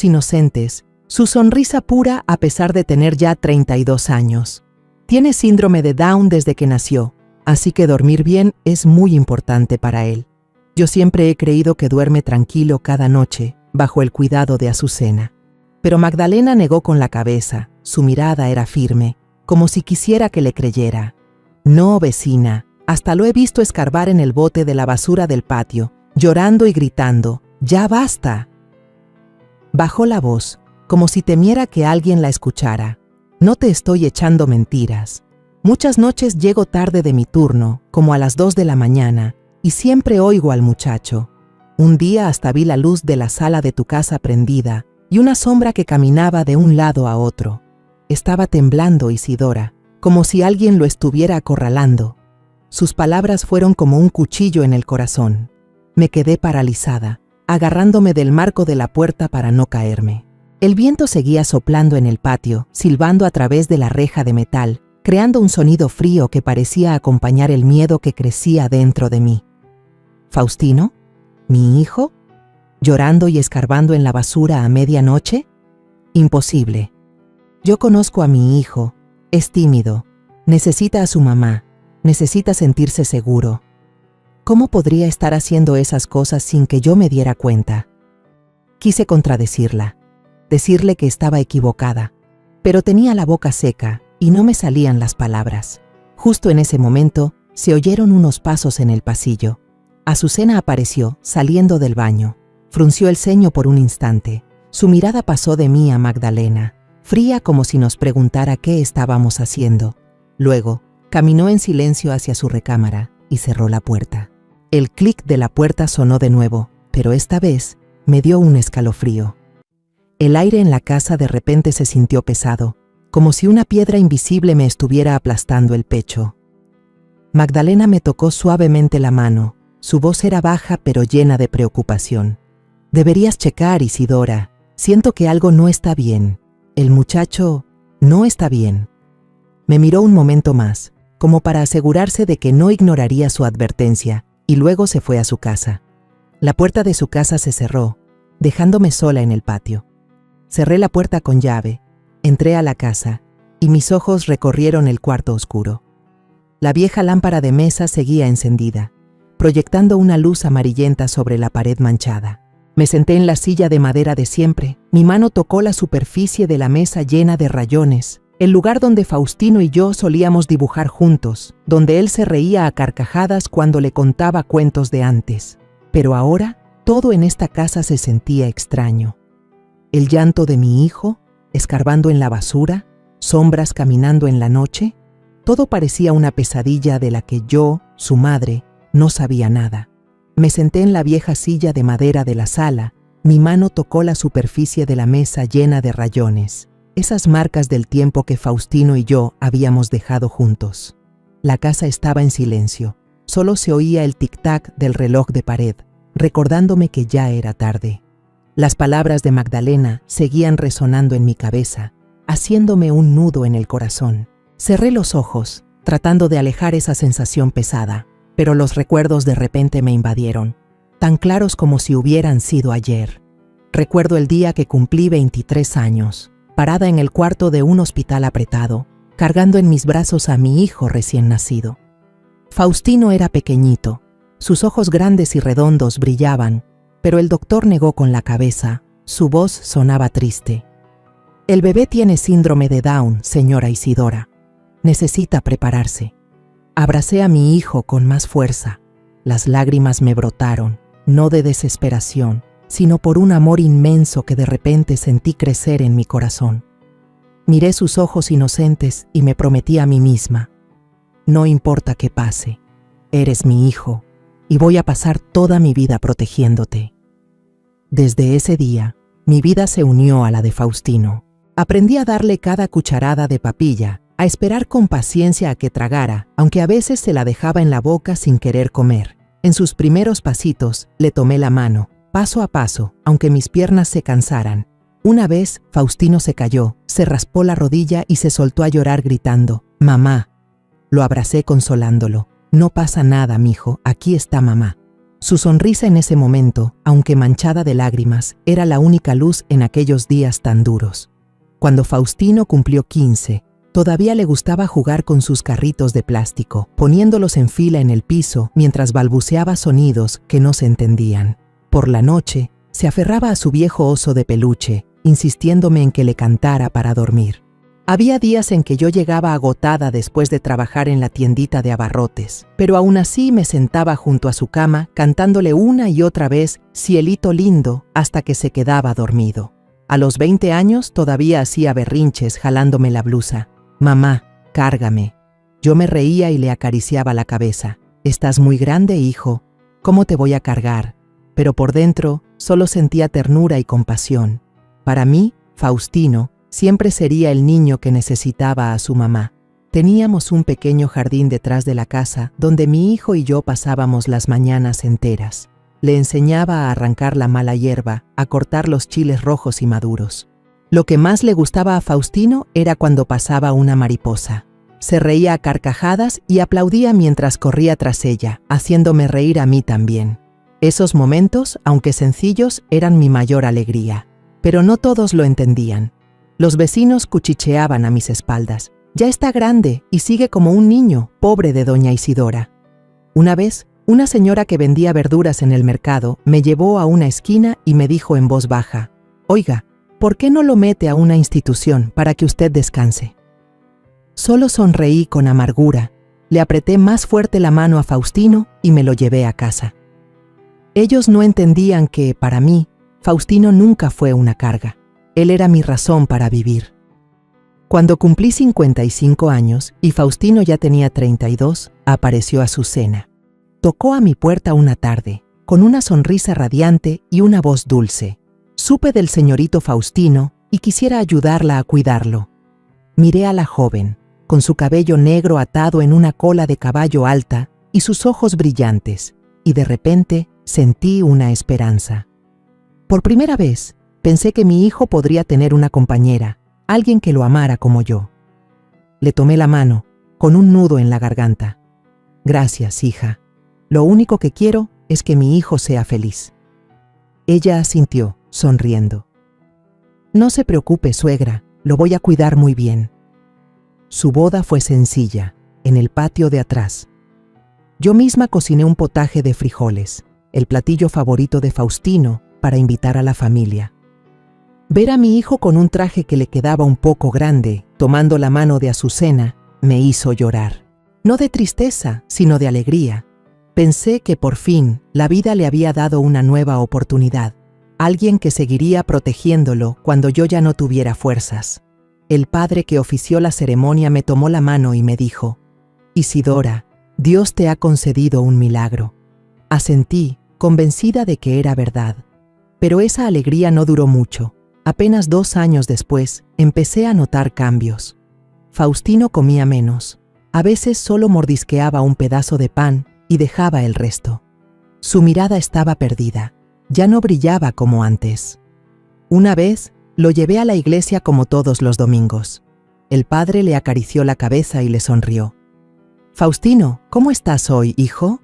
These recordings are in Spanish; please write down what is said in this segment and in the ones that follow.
ojos inocentes, su sonrisa pura a pesar de tener ya 32 años. Tiene síndrome de Down desde que nació, así que dormir bien es muy importante para él. Yo siempre he creído que duerme tranquilo cada noche, bajo el cuidado de Azucena. Pero Magdalena negó con la cabeza, su mirada era firme, como si quisiera que le creyera. No, vecina, hasta lo he visto escarbar en el bote de la basura del patio, llorando y gritando, ¡ya basta! Bajó la voz, como si temiera que alguien la escuchara. No te estoy echando mentiras. Muchas noches llego tarde de mi turno, como a las 2 de la mañana, y siempre oigo al muchacho. Un día hasta vi la luz de la sala de tu casa prendida y una sombra que caminaba de un lado a otro. Estaba temblando Isidora, como si alguien lo estuviera acorralando. Sus palabras fueron como un cuchillo en el corazón. Me quedé paralizada, agarrándome del marco de la puerta para no caerme. El viento seguía soplando en el patio, silbando a través de la reja de metal, creando un sonido frío que parecía acompañar el miedo que crecía dentro de mí. ¿Faustino? ¿Mi hijo? ¿Llorando y escarbando en la basura a medianoche? Imposible. Yo conozco a mi hijo. Es tímido. Necesita a su mamá. Necesita sentirse seguro. ¿Cómo podría estar haciendo esas cosas sin que yo me diera cuenta? Quise contradecirla, decirle que estaba equivocada, pero tenía la boca seca y no me salían las palabras. Justo en ese momento se oyeron unos pasos en el pasillo. Azucena apareció, saliendo del baño. Frunció el ceño por un instante. Su mirada pasó de mí a Magdalena, fría como si nos preguntara qué estábamos haciendo. Luego, caminó en silencio hacia su recámara y cerró la puerta. El clic de la puerta sonó de nuevo, pero esta vez me dio un escalofrío. El aire en la casa de repente se sintió pesado, como si una piedra invisible me estuviera aplastando el pecho. Magdalena me tocó suavemente la mano. Su voz era baja pero llena de preocupación. Deberías checar, Isidora. Siento que algo no está bien. El muchacho no está bien. Me miró un momento más, como para asegurarse de que no ignoraría su advertencia, y luego se fue a su casa. La puerta de su casa se cerró, dejándome sola en el patio. Cerré la puerta con llave, entré a la casa, y mis ojos recorrieron el cuarto oscuro. La vieja lámpara de mesa seguía encendida, proyectando una luz amarillenta sobre la pared manchada. Me senté en la silla de madera de siempre, mi mano tocó la superficie de la mesa llena de rayones, el lugar donde Faustino y yo solíamos dibujar juntos, donde él se reía a carcajadas cuando le contaba cuentos de antes. Pero ahora, todo en esta casa se sentía extraño. El llanto de mi hijo, escarbando en la basura, sombras caminando en la noche, todo parecía una pesadilla de la que yo, su madre, no sabía nada. Me senté en la vieja silla de madera de la sala, mi mano tocó la superficie de la mesa llena de rayones, esas marcas del tiempo que Faustino y yo habíamos dejado juntos. La casa estaba en silencio, solo se oía el tic-tac del reloj de pared, recordándome que ya era tarde. Las palabras de Magdalena seguían resonando en mi cabeza, haciéndome un nudo en el corazón. Cerré los ojos, tratando de alejar esa sensación pesada, pero los recuerdos de repente me invadieron, tan claros como si hubieran sido ayer. Recuerdo el día que cumplí 23 años, parada en el cuarto de un hospital apretado, cargando en mis brazos a mi hijo recién nacido. Faustino era pequeñito, sus ojos grandes y redondos brillaban, pero el doctor negó con la cabeza, su voz sonaba triste. El bebé tiene síndrome de Down, señora Isidora. Necesita prepararse. Abracé a mi hijo con más fuerza. Las lágrimas me brotaron, no de desesperación, sino por un amor inmenso que de repente sentí crecer en mi corazón. Miré sus ojos inocentes y me prometí a mí misma: no importa qué pase, eres mi hijo y voy a pasar toda mi vida protegiéndote. Desde ese día, mi vida se unió a la de Faustino. Aprendí a darle cada cucharada de papilla, a esperar con paciencia a que tragara, aunque a veces se la dejaba en la boca sin querer comer. En sus primeros pasitos, le tomé la mano, paso a paso, aunque mis piernas se cansaran. Una vez, Faustino se cayó, se raspó la rodilla y se soltó a llorar gritando: «¡Mamá!». Lo abracé consolándolo. «No pasa nada, mijo, aquí está mamá». Su sonrisa en ese momento, aunque manchada de lágrimas, era la única luz en aquellos días tan duros. Cuando Faustino cumplió 15, todavía le gustaba jugar con sus carritos de plástico, poniéndolos en fila en el piso mientras balbuceaba sonidos que no se entendían. Por la noche, se aferraba a su viejo oso de peluche, insistiéndome en que le cantara para dormir. Había días en que yo llegaba agotada después de trabajar en la tiendita de abarrotes, pero aún así me sentaba junto a su cama cantándole una y otra vez Cielito lindo hasta que se quedaba dormido. A los 20 años todavía hacía berrinches jalándome la blusa. «Mamá, cárgame». Yo me reía y le acariciaba la cabeza. «Estás muy grande, hijo. ¿Cómo te voy a cargar?». Pero por dentro solo sentía ternura y compasión. Para mí, Faustino siempre sería el niño que necesitaba a su mamá. Teníamos un pequeño jardín detrás de la casa donde mi hijo y yo pasábamos las mañanas enteras. Le enseñaba a arrancar la mala hierba, a cortar los chiles rojos y maduros. Lo que más le gustaba a Faustino era cuando pasaba una mariposa. Se reía a carcajadas y aplaudía mientras corría tras ella, haciéndome reír a mí también. Esos momentos, aunque sencillos, eran mi mayor alegría. Pero no todos lo entendían. Los vecinos cuchicheaban a mis espaldas. «Ya está grande y sigue como un niño, pobre de doña Isidora». Una vez, una señora que vendía verduras en el mercado me llevó a una esquina y me dijo en voz baja: «Oiga, ¿por qué no lo mete a una institución para que usted descanse?». Solo sonreí con amargura, le apreté más fuerte la mano a Faustino y me lo llevé a casa. Ellos no entendían que, para mí, Faustino nunca fue una carga. Él era mi razón para vivir. Cuando cumplí 55 años y Faustino ya tenía 32, apareció Azucena. Tocó a mi puerta una tarde, con una sonrisa radiante y una voz dulce. Supe del señorito Faustino y quisiera ayudarla a cuidarlo. Miré a la joven, con su cabello negro atado en una cola de caballo alta y sus ojos brillantes, y de repente sentí una esperanza. Por primera vez, pensé que mi hijo podría tener una compañera, alguien que lo amara como yo. Le tomé la mano, con un nudo en la garganta. «Gracias, hija. Lo único que quiero es que mi hijo sea feliz». Ella asintió, sonriendo. «No se preocupe, suegra, lo voy a cuidar muy bien». Su boda fue sencilla, en el patio de atrás. Yo misma cociné un potaje de frijoles, el platillo favorito de Faustino, para invitar a la familia. Ver a mi hijo con un traje que le quedaba un poco grande, tomando la mano de Azucena, me hizo llorar. No de tristeza, sino de alegría. Pensé que por fin la vida le había dado una nueva oportunidad, alguien que seguiría protegiéndolo cuando yo ya no tuviera fuerzas. El padre que ofició la ceremonia me tomó la mano y me dijo: «Isidora, Dios te ha concedido un milagro». Asentí, convencida de que era verdad. Pero esa alegría no duró mucho. Apenas 2 años después, empecé a notar cambios. Faustino comía menos. A veces solo mordisqueaba un pedazo de pan y dejaba el resto. Su mirada estaba perdida. Ya no brillaba como antes. Una vez, lo llevé a la iglesia como todos los domingos. El padre le acarició la cabeza y le sonrió. «Faustino, ¿cómo estás hoy, hijo?».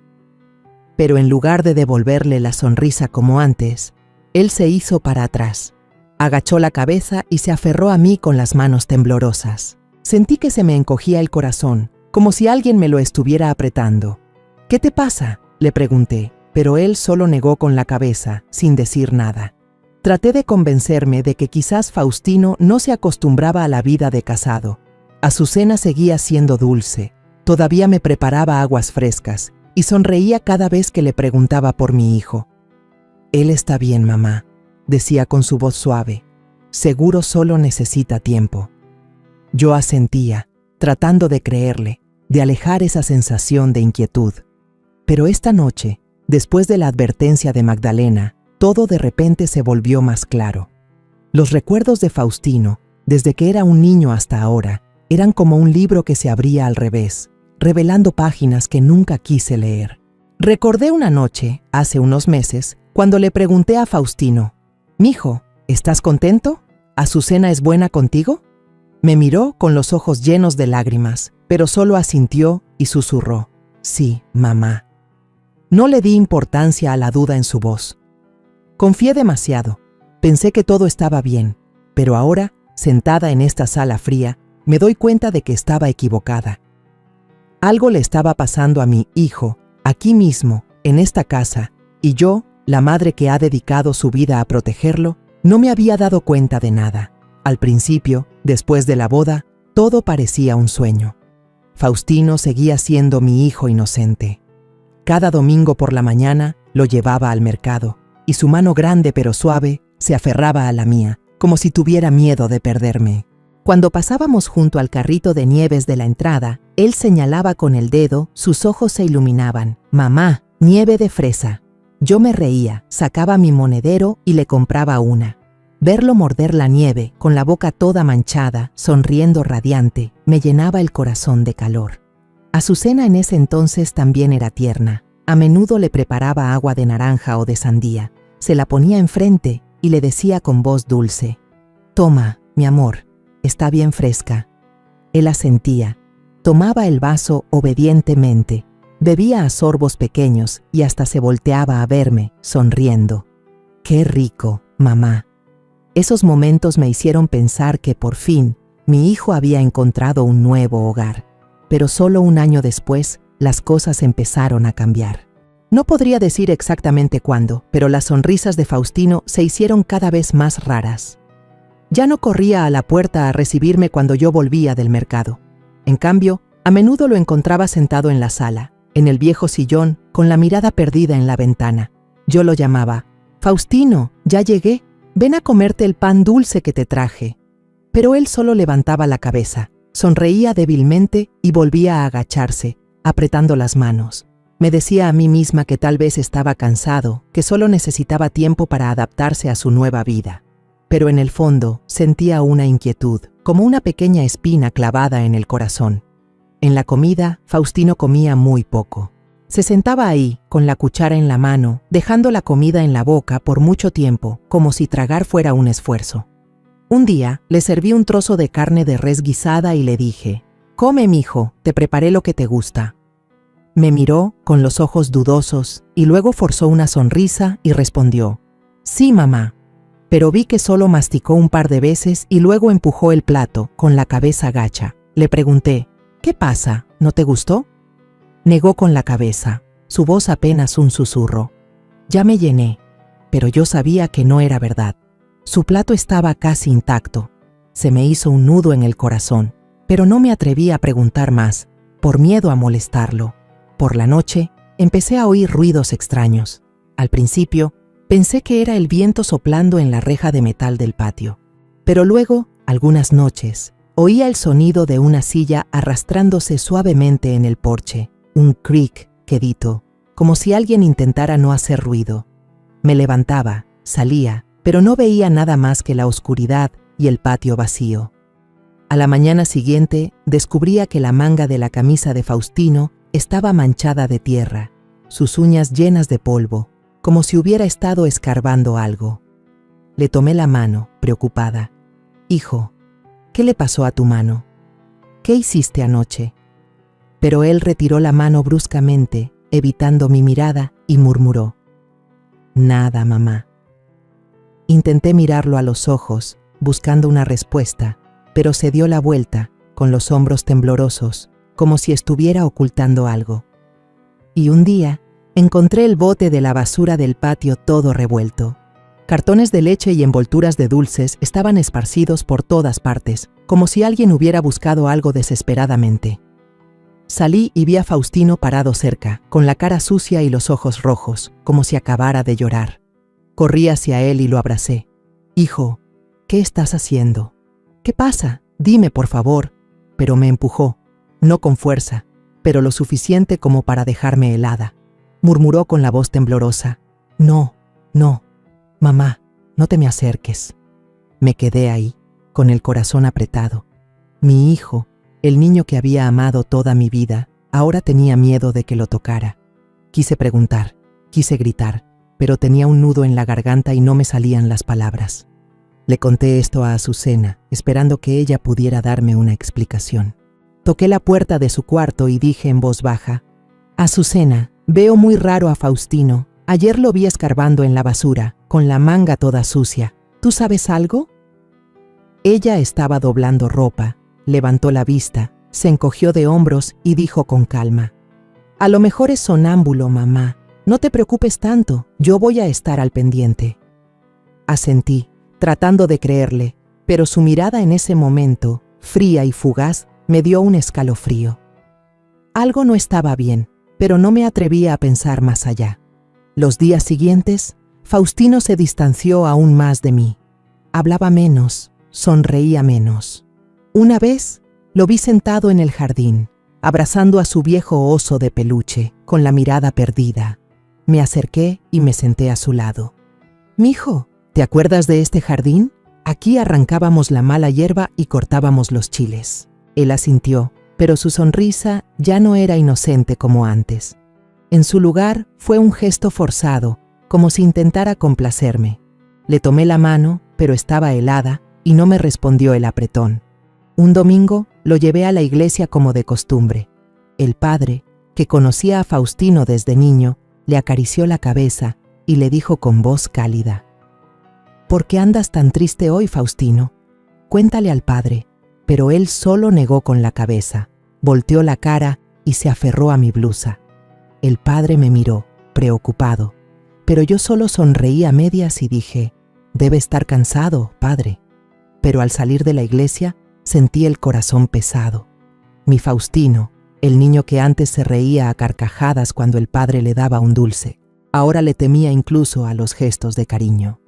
Pero en lugar de devolverle la sonrisa como antes, él se hizo para atrás. Agachó la cabeza y se aferró a mí con las manos temblorosas. Sentí que se me encogía el corazón, como si alguien me lo estuviera apretando. «¿Qué te pasa?», le pregunté, pero él solo negó con la cabeza, sin decir nada. Traté de convencerme de que quizás Faustino no se acostumbraba a la vida de casado. Azucena seguía siendo dulce, todavía me preparaba aguas frescas y sonreía cada vez que le preguntaba por mi hijo. «Él está bien, mamá», decía con su voz suave. «Seguro solo necesita tiempo». Yo asentía, tratando de creerle, de alejar esa sensación de inquietud. Pero esta noche, después de la advertencia de Magdalena, todo de repente se volvió más claro. Los recuerdos de Faustino, desde que era un niño hasta ahora, eran como un libro que se abría al revés, revelando páginas que nunca quise leer. Recordé una noche, hace unos meses, cuando le pregunté a Faustino: «Mijo, ¿estás contento? ¿Azucena es buena contigo?». Me miró con los ojos llenos de lágrimas, pero solo asintió y susurró: «Sí, mamá». No le di importancia a la duda en su voz. Confié demasiado. Pensé que todo estaba bien, pero ahora, sentada en esta sala fría, me doy cuenta de que estaba equivocada. Algo le estaba pasando a mi hijo, aquí mismo, en esta casa, y yo, la madre que ha dedicado su vida a protegerlo, no me había dado cuenta de nada. Al principio, después de la boda, todo parecía un sueño. Faustino seguía siendo mi hijo inocente. Cada domingo por la mañana lo llevaba al mercado, y su mano grande pero suave se aferraba a la mía, como si tuviera miedo de perderme. Cuando pasábamos junto al carrito de nieves de la entrada, él señalaba con el dedo, sus ojos se iluminaban. «Mamá, nieve de fresa». Yo me reía, sacaba mi monedero y le compraba una. Verlo morder la nieve, con la boca toda manchada, sonriendo radiante, me llenaba el corazón de calor. Azucena en ese entonces también era tierna. A menudo le preparaba agua de naranja o de sandía. Se la ponía enfrente y le decía con voz dulce: «Toma, mi amor, está bien fresca». Él asentía, tomaba el vaso obedientemente, bebía a sorbos pequeños y hasta se volteaba a verme, sonriendo. «Qué rico, mamá». Esos momentos me hicieron pensar que por fin mi hijo había encontrado un nuevo hogar, pero solo un año después las cosas empezaron a cambiar. No podría decir exactamente cuándo, pero las sonrisas de Faustino se hicieron cada vez más raras. Ya no corría a la puerta a recibirme cuando yo volvía del mercado. En cambio, a menudo lo encontraba sentado en la sala, en el viejo sillón, con la mirada perdida en la ventana. Yo lo llamaba: «Faustino, ya llegué, ven a comerte el pan dulce que te traje». Pero él solo levantaba la cabeza, sonreía débilmente y volvía a agacharse, apretando las manos. Me decía a mí misma que tal vez estaba cansado, que solo necesitaba tiempo para adaptarse a su nueva vida. Pero en el fondo sentía una inquietud, como una pequeña espina clavada en el corazón. En la comida, Faustino comía muy poco. Se sentaba ahí, con la cuchara en la mano, dejando la comida en la boca por mucho tiempo, como si tragar fuera un esfuerzo. Un día, le serví un trozo de carne de res guisada y le dije: «Come, mijo, te preparé lo que te gusta». Me miró con los ojos dudosos y luego forzó una sonrisa y respondió: «Sí, mamá». Pero vi que solo masticó un par de veces y luego empujó el plato, con la cabeza gacha. Le pregunté: «¿Qué pasa? ¿No te gustó?». Negó con la cabeza, su voz apenas un susurro. Ya me llené, pero yo sabía que no era verdad. Su plato estaba casi intacto. Se me hizo un nudo en el corazón, pero no me atreví a preguntar más, por miedo a molestarlo. Por la noche, empecé a oír ruidos extraños. Al principio, pensé que era el viento soplando en la reja de metal del patio. Pero luego, algunas noches, oía el sonido de una silla arrastrándose suavemente en el porche, un creak quedito, como si alguien intentara no hacer ruido. Me levantaba, salía, pero no veía nada más que la oscuridad y el patio vacío. A la mañana siguiente, descubría que la manga de la camisa de Faustino estaba manchada de tierra, sus uñas llenas de polvo, como si hubiera estado escarbando algo. Le tomé la mano, preocupada. «Hijo, ¿qué le pasó a tu mano? ¿Qué hiciste anoche?». Pero él retiró la mano bruscamente, evitando mi mirada, y murmuró: «Nada, mamá». Intenté mirarlo a los ojos, buscando una respuesta, pero se dio la vuelta, con los hombros temblorosos, como si estuviera ocultando algo. Y un día, encontré el bote de la basura del patio todo revuelto. Cartones de leche y envolturas de dulces estaban esparcidos por todas partes, como si alguien hubiera buscado algo desesperadamente. Salí y vi a Faustino parado cerca, con la cara sucia y los ojos rojos, como si acabara de llorar. Corrí hacia él y lo abracé. «Hijo, ¿qué estás haciendo? ¿Qué pasa? Dime, por favor». Pero me empujó, no con fuerza, pero lo suficiente como para dejarme helada. Murmuró con la voz temblorosa: «No, no, mamá, no te me acerques». Me quedé ahí, con el corazón apretado. Mi hijo, el niño que había amado toda mi vida, ahora tenía miedo de que lo tocara. Quise preguntar, quise gritar, pero tenía un nudo en la garganta y no me salían las palabras. Le conté esto a Azucena, esperando que ella pudiera darme una explicación. Toqué la puerta de su cuarto y dije en voz baja: «Azucena, Veo muy raro a Faustino. Ayer lo vi escarbando en la basura, con la manga toda sucia. ¿Tú sabes algo? Ella estaba doblando ropa, levantó la vista, se encogió de hombros y dijo con calma: a lo mejor es sonámbulo, mamá. No te preocupes tanto, yo voy a estar al pendiente. Asentí, tratando de creerle, pero su mirada en ese momento, fría y fugaz, me dio un escalofrío. Algo no estaba bien, pero no me atrevía a pensar más allá. Los días siguientes, Faustino se distanció aún más de mí. Hablaba menos, sonreía menos. Una vez, lo vi sentado en el jardín, abrazando a su viejo oso de peluche, con la mirada perdida. Me acerqué y me senté a su lado. «Mijo, ¿te acuerdas de este jardín? Aquí arrancábamos la mala hierba y cortábamos los chiles». Él asintió, pero su sonrisa ya no era inocente como antes. En su lugar fue un gesto forzado, como si intentara complacerme. Le tomé la mano, pero estaba helada y no me respondió el apretón. Un domingo lo llevé a la iglesia como de costumbre. El padre, que conocía a Faustino desde niño, le acarició la cabeza y le dijo con voz cálida: «¿Por qué andas tan triste hoy, Faustino? Cuéntale al padre». Pero él solo negó con la cabeza, volteó la cara y se aferró a mi blusa. El padre me miró, preocupado, pero yo solo sonreí a medias y dije: «Debe estar cansado, padre». Pero al salir de la iglesia, sentí el corazón pesado. Mi Faustino, el niño que antes se reía a carcajadas cuando el padre le daba un dulce, ahora le temía incluso a los gestos de cariño.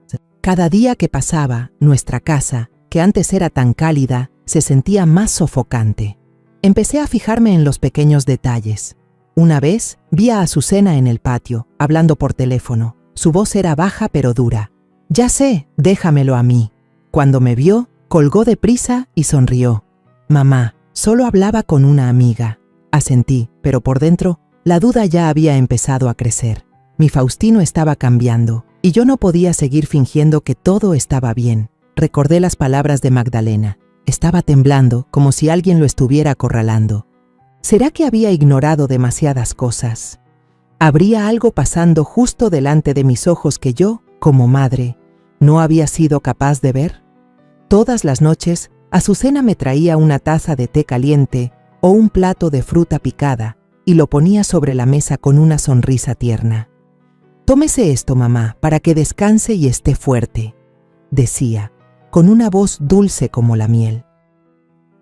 Cada día que pasaba, nuestra casa, que antes era tan cálida, se sentía más sofocante. Empecé a fijarme en los pequeños detalles. Una vez vi a Azucena en el patio, hablando por teléfono. Su voz era baja pero dura. «Ya sé, déjamelo a mí». Cuando me vio, colgó deprisa y sonrió. «Mamá, solo hablaba con una amiga». Asentí, pero por dentro, la duda ya había empezado a crecer. Mi Faustino estaba cambiando, y yo no podía seguir fingiendo que todo estaba bien. Recordé las palabras de Magdalena. Estaba temblando, como si alguien lo estuviera acorralando. ¿Será que había ignorado demasiadas cosas? ¿Habría algo pasando justo delante de mis ojos que yo, como madre, no había sido capaz de ver? Todas las noches, Azucena me traía una taza de té caliente o un plato de fruta picada y lo ponía sobre la mesa con una sonrisa tierna. «Tómese esto, mamá, para que descanse y esté fuerte», decía, con una voz dulce como la miel.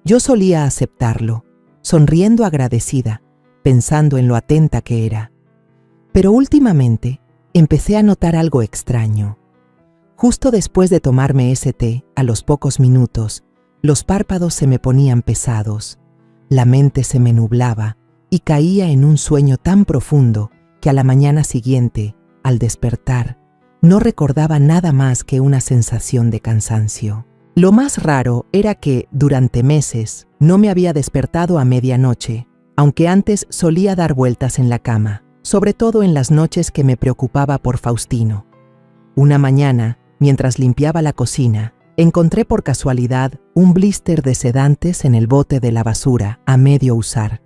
Yo solía aceptarlo, sonriendo agradecida, pensando en lo atenta que era. Pero últimamente empecé a notar algo extraño. Justo después de tomarme ese té, a los pocos minutos, los párpados se me ponían pesados, la mente se me nublaba y caía en un sueño tan profundo que a la mañana siguiente, al despertar, no recordaba nada más que una sensación de cansancio. Lo más raro era que, durante meses, no me había despertado a medianoche, aunque antes solía dar vueltas en la cama, sobre todo en las noches que me preocupaba por Faustino. Una mañana, mientras limpiaba la cocina, encontré por casualidad un blister de sedantes en el bote de la basura, a medio usar.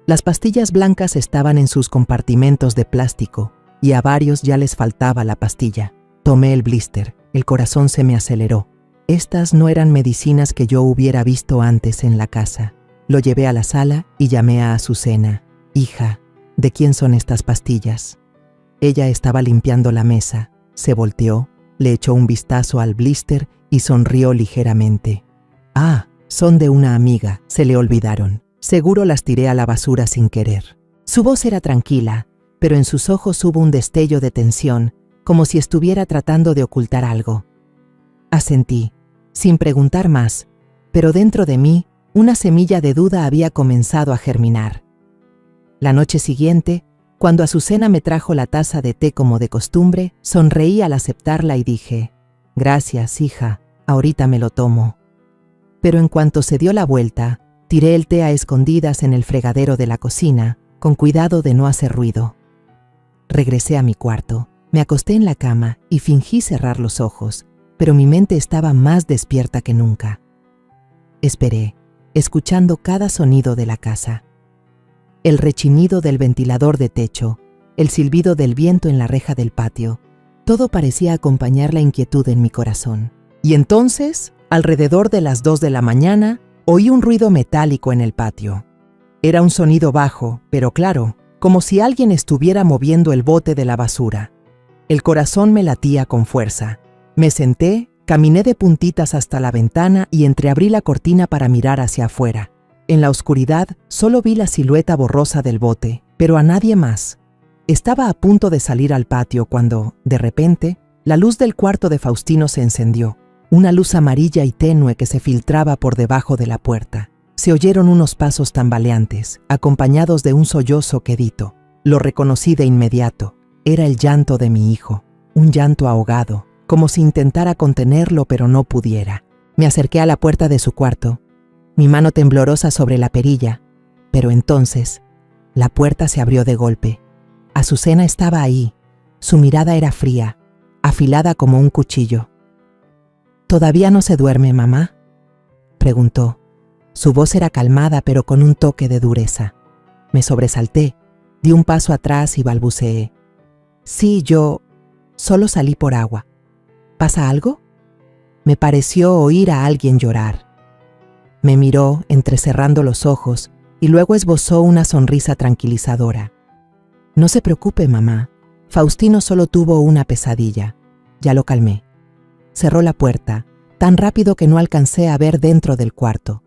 Las pastillas blancas estaban en sus compartimentos de plástico, y a varios ya les faltaba la pastilla. Tomé el blister, el corazón se me aceleró. Estas no eran medicinas que yo hubiera visto antes en la casa. Lo llevé a la sala y llamé a Azucena. «Hija, ¿de quién son estas pastillas?». Ella estaba limpiando la mesa, se volteó, le echó un vistazo al blister y sonrió ligeramente. «Ah, son de una amiga, se le olvidaron. Seguro las tiré a la basura sin querer». Su voz era tranquila, pero en sus ojos hubo un destello de tensión, como si estuviera tratando de ocultar algo. Asentí, sin preguntar más, pero dentro de mí, una semilla de duda había comenzado a germinar. La noche siguiente, cuando Azucena me trajo la taza de té como de costumbre, sonreí al aceptarla y dije: «Gracias, hija, ahorita me lo tomo». Pero en cuanto se dio la vuelta, tiré el té a escondidas en el fregadero de la cocina, con cuidado de no hacer ruido. Regresé a mi cuarto, me acosté en la cama y fingí cerrar los ojos, pero mi mente estaba más despierta que nunca. Esperé, escuchando cada sonido de la casa. El rechinido del ventilador de techo, el silbido del viento en la reja del patio. Todo parecía acompañar la inquietud en mi corazón. Y entonces, alrededor de las 2 de la mañana, oí un ruido metálico en el patio. Era un sonido bajo, pero claro, como si alguien estuviera moviendo el bote de la basura. El corazón me latía con fuerza. Me senté, caminé de puntitas hasta la ventana y entreabrí la cortina para mirar hacia afuera. En la oscuridad solo vi la silueta borrosa del bote, pero a nadie más. Estaba a punto de salir al patio cuando, de repente, la luz del cuarto de Faustino se encendió, una luz amarilla y tenue que se filtraba por debajo de la puerta. Se oyeron unos pasos tambaleantes, acompañados de un sollozo quedito. Lo reconocí de inmediato. Era el llanto de mi hijo, un llanto ahogado, como si intentara contenerlo pero no pudiera. Me acerqué a la puerta de su cuarto, mi mano temblorosa sobre la perilla, pero entonces la puerta se abrió de golpe. Azucena estaba ahí. Su mirada era fría, afilada como un cuchillo. ¿Todavía no se duerme, mamá?, preguntó. Su voz era calmada pero con un toque de dureza. Me sobresalté, di un paso atrás y balbuceé. Sí, yo solo salí por agua. ¿Pasa algo? Me pareció oír a alguien llorar. Me miró entrecerrando los ojos y luego esbozó una sonrisa tranquilizadora. No se preocupe, mamá. Faustino solo tuvo una pesadilla. Ya lo calmé. Cerró la puerta, tan rápido que no alcancé a ver dentro del cuarto.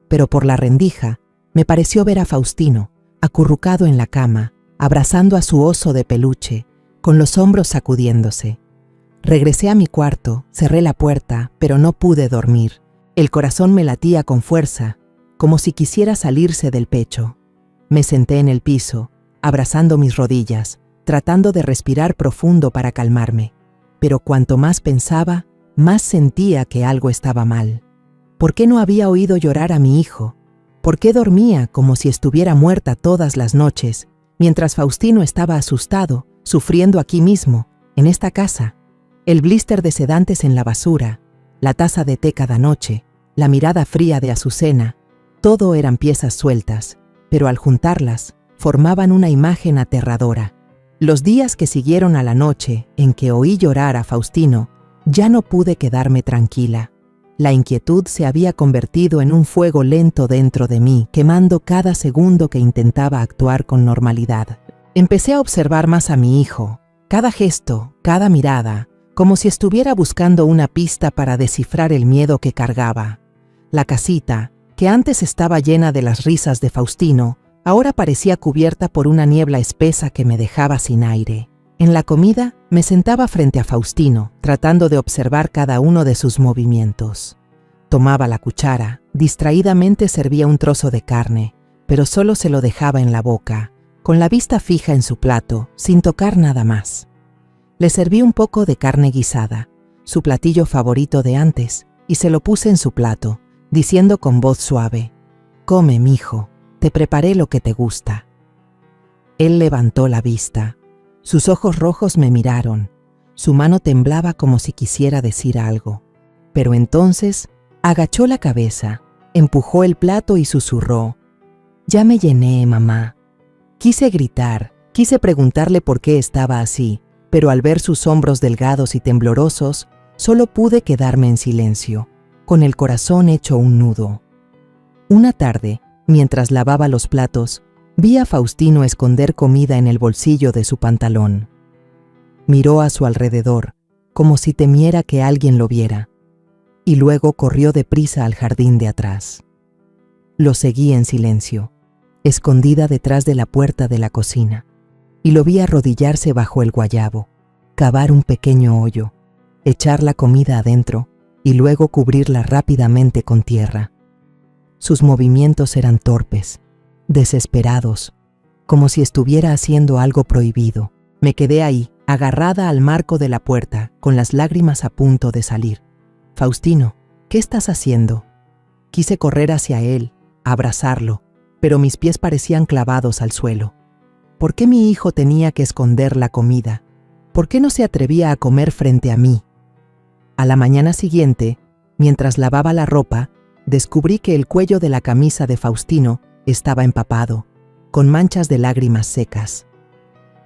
Pero por la rendija me pareció ver a Faustino, acurrucado en la cama, abrazando a su oso de peluche, con los hombros sacudiéndose. Regresé a mi cuarto, cerré la puerta, pero no pude dormir. El corazón me latía con fuerza, como si quisiera salirse del pecho. Me senté en el piso, abrazando mis rodillas, tratando de respirar profundo para calmarme. Pero cuanto más pensaba, más sentía que algo estaba mal. ¿Por qué no había oído llorar a mi hijo? ¿Por qué dormía como si estuviera muerta todas las noches, mientras Faustino estaba asustado, sufriendo aquí mismo, en esta casa? El blister de sedantes en la basura, la taza de té cada noche, la mirada fría de Azucena, todo eran piezas sueltas, pero al juntarlas, formaban una imagen aterradora. Los días que siguieron a la noche en que oí llorar a Faustino, ya no pude quedarme tranquila. La inquietud se había convertido en un fuego lento dentro de mí, quemando cada segundo que intentaba actuar con normalidad. Empecé a observar más a mi hijo, cada gesto, cada mirada, como si estuviera buscando una pista para descifrar el miedo que cargaba. La casita, que antes estaba llena de las risas de Faustino, ahora parecía cubierta por una niebla espesa que me dejaba sin aire. En la comida, me sentaba frente a Faustino, tratando de observar cada uno de sus movimientos. Tomaba la cuchara, distraídamente servía un trozo de carne, pero solo se lo dejaba en la boca, con la vista fija en su plato, sin tocar nada más. Le serví un poco de carne guisada, su platillo favorito de antes, y se lo puse en su plato, diciendo con voz suave: «Come, mijo, te preparé lo que te gusta». Él levantó la vista. Sus ojos rojos me miraron. Su mano temblaba como si quisiera decir algo. Pero entonces agachó la cabeza, empujó el plato y susurró: «Ya me llené, mamá». Quise gritar, quise preguntarle por qué estaba así, pero al ver sus hombros delgados y temblorosos, solo pude quedarme en silencio, con el corazón hecho un nudo. Una tarde, mientras lavaba los platos, vi a Faustino esconder comida en el bolsillo de su pantalón. Miró a su alrededor, como si temiera que alguien lo viera, y luego corrió deprisa al jardín de atrás. Lo seguí en silencio, escondida detrás de la puerta de la cocina, y lo vi arrodillarse bajo el guayabo, cavar un pequeño hoyo, echar la comida adentro y luego cubrirla rápidamente con tierra. Sus movimientos eran torpes, desesperados, como si estuviera haciendo algo prohibido. Me quedé ahí, agarrada al marco de la puerta, con las lágrimas a punto de salir. «Faustino, ¿qué estás haciendo?». Quise correr hacia él, abrazarlo, pero mis pies parecían clavados al suelo. ¿Por qué mi hijo tenía que esconder la comida? ¿Por qué no se atrevía a comer frente a mí? A la mañana siguiente, mientras lavaba la ropa, descubrí que el cuello de la camisa de Faustino estaba empapado, con manchas de lágrimas secas.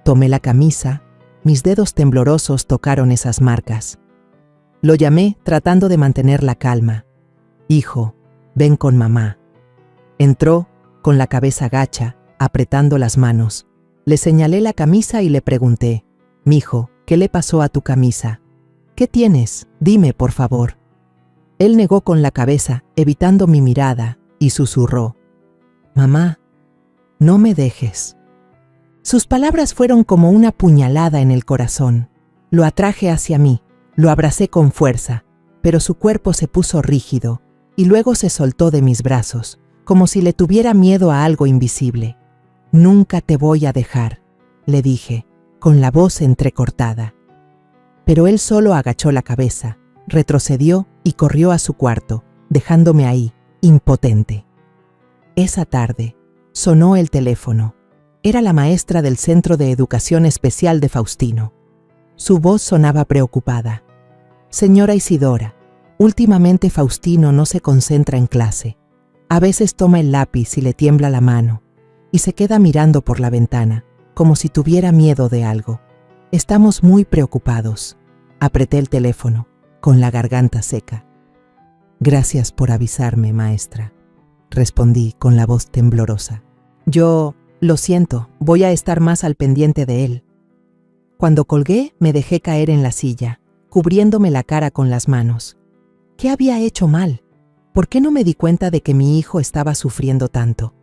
Tomé la camisa, mis dedos temblorosos tocaron esas marcas. Lo llamé tratando de mantener la calma. Hijo, ven con mamá. Entró, con la cabeza gacha, apretando las manos. Le señalé la camisa y le pregunté, «Mijo, ¿qué le pasó a tu camisa? ¿Qué tienes? Dime, por favor». Él negó con la cabeza, evitando mi mirada, y susurró, «Mamá, no me dejes». Sus palabras fueron como una puñalada en el corazón. Lo atraje hacia mí, lo abracé con fuerza, pero su cuerpo se puso rígido, y luego se soltó de mis brazos, como si le tuviera miedo a algo invisible. «Nunca te voy a dejar», le dije, con la voz entrecortada. Pero él solo agachó la cabeza, retrocedió y corrió a su cuarto, dejándome ahí, impotente. Esa tarde, sonó el teléfono. Era la maestra del Centro de Educación Especial de Faustino. Su voz sonaba preocupada. «Señora Isidora, últimamente Faustino no se concentra en clase. A veces toma el lápiz y le tiembla la mano, y se queda mirando por la ventana, como si tuviera miedo de algo. Estamos muy preocupados». Apreté el teléfono, con la garganta seca. «Gracias por avisarme, maestra», respondí con la voz temblorosa. «Yo, lo siento, voy a estar más al pendiente de él». Cuando colgué, me dejé caer en la silla, cubriéndome la cara con las manos. ¿Qué había hecho mal? ¿Por qué no me di cuenta de que mi hijo estaba sufriendo tanto?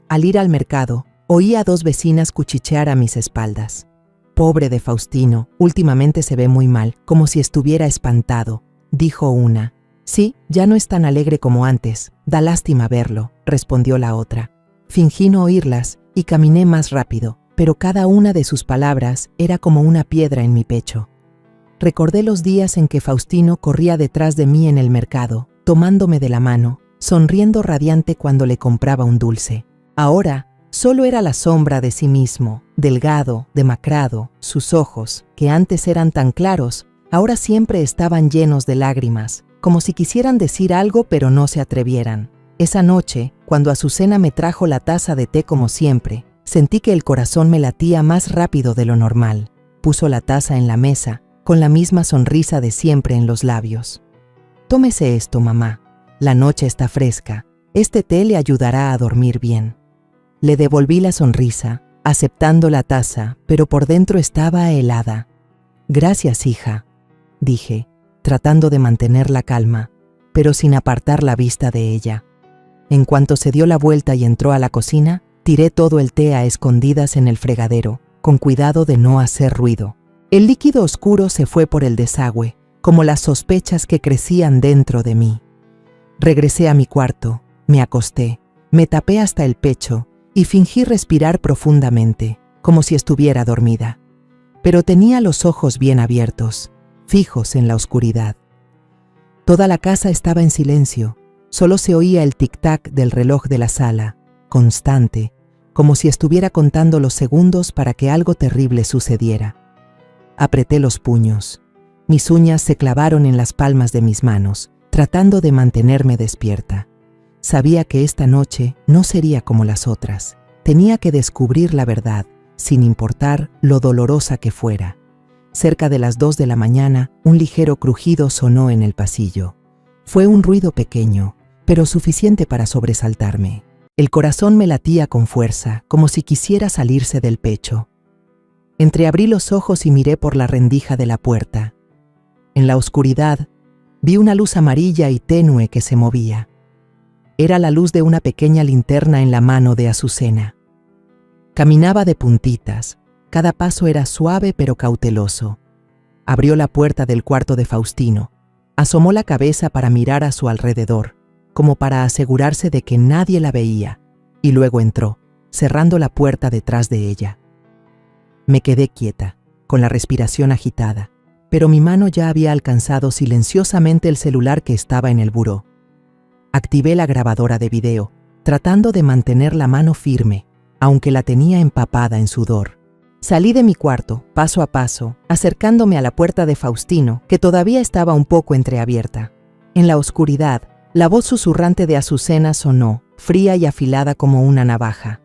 Al ir al mercado, oí a 2 vecinas cuchichear a mis espaldas. «Pobre de Faustino, últimamente se ve muy mal, como si estuviera espantado», dijo una. «Sí, ya no es tan alegre como antes, da lástima verlo», respondió la otra. Fingí no oírlas y caminé más rápido, pero cada una de sus palabras era como una piedra en mi pecho. Recordé los días en que Faustino corría detrás de mí en el mercado, tomándome de la mano, sonriendo radiante cuando le compraba un dulce. Ahora, solo era la sombra de sí mismo, delgado, demacrado. Sus ojos, que antes eran tan claros, ahora siempre estaban llenos de lágrimas, como si quisieran decir algo pero no se atrevieran. Esa noche, cuando Azucena me trajo la taza de té como siempre, sentí que el corazón me latía más rápido de lo normal. Puso la taza en la mesa, con la misma sonrisa de siempre en los labios. «Tómese esto, mamá. La noche está fresca. Este té le ayudará a dormir bien». Le devolví la sonrisa, aceptando la taza, pero por dentro estaba helada. «Gracias, hija», dije, tratando de mantener la calma, pero sin apartar la vista de ella. En cuanto se dio la vuelta y entró a la cocina, tiré todo el té a escondidas en el fregadero, con cuidado de no hacer ruido. El líquido oscuro se fue por el desagüe, como las sospechas que crecían dentro de mí. Regresé a mi cuarto, me acosté, me tapé hasta el pecho, y fingí respirar profundamente, como si estuviera dormida. Pero tenía los ojos bien abiertos, fijos en la oscuridad. Toda la casa estaba en silencio, solo se oía el tic-tac del reloj de la sala, constante, como si estuviera contando los segundos para que algo terrible sucediera. Apreté los puños. Mis uñas se clavaron en las palmas de mis manos, tratando de mantenerme despierta. Sabía que esta noche no sería como las otras. Tenía que descubrir la verdad, sin importar lo dolorosa que fuera. Cerca de las 2 de la mañana, un ligero crujido sonó en el pasillo. Fue un ruido pequeño, pero suficiente para sobresaltarme. El corazón me latía con fuerza, como si quisiera salirse del pecho. Entreabrí los ojos y miré por la rendija de la puerta. En la oscuridad, vi una luz amarilla y tenue que se movía. Era la luz de una pequeña linterna en la mano de Azucena. Caminaba de puntitas, cada paso era suave pero cauteloso. Abrió la puerta del cuarto de Faustino, asomó la cabeza para mirar a su alrededor, como para asegurarse de que nadie la veía, y luego entró, cerrando la puerta detrás de ella. Me quedé quieta, con la respiración agitada, pero mi mano ya había alcanzado silenciosamente el celular que estaba en el buró. Activé la grabadora de video, tratando de mantener la mano firme, aunque la tenía empapada en sudor. Salí de mi cuarto, paso a paso, acercándome a la puerta de Faustino, que todavía estaba un poco entreabierta. En la oscuridad, la voz susurrante de Azucena sonó, fría y afilada como una navaja.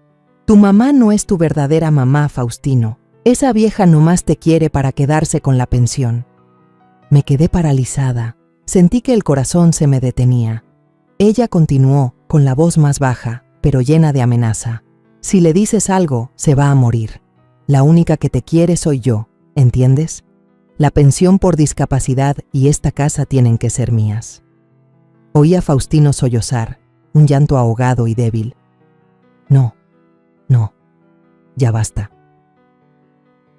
«Tu mamá no es tu verdadera mamá, Faustino. Esa vieja nomás te quiere para quedarse con la pensión. Me quedé paralizada. Sentí que el corazón se me detenía. Ella continuó, con la voz más baja, pero llena de amenaza. Si le dices algo, se va a morir. La única que te quiere soy yo, ¿entiendes? La pensión por discapacidad y esta casa tienen que ser mías. Oí a Faustino sollozar, un llanto ahogado y débil. No, ya basta.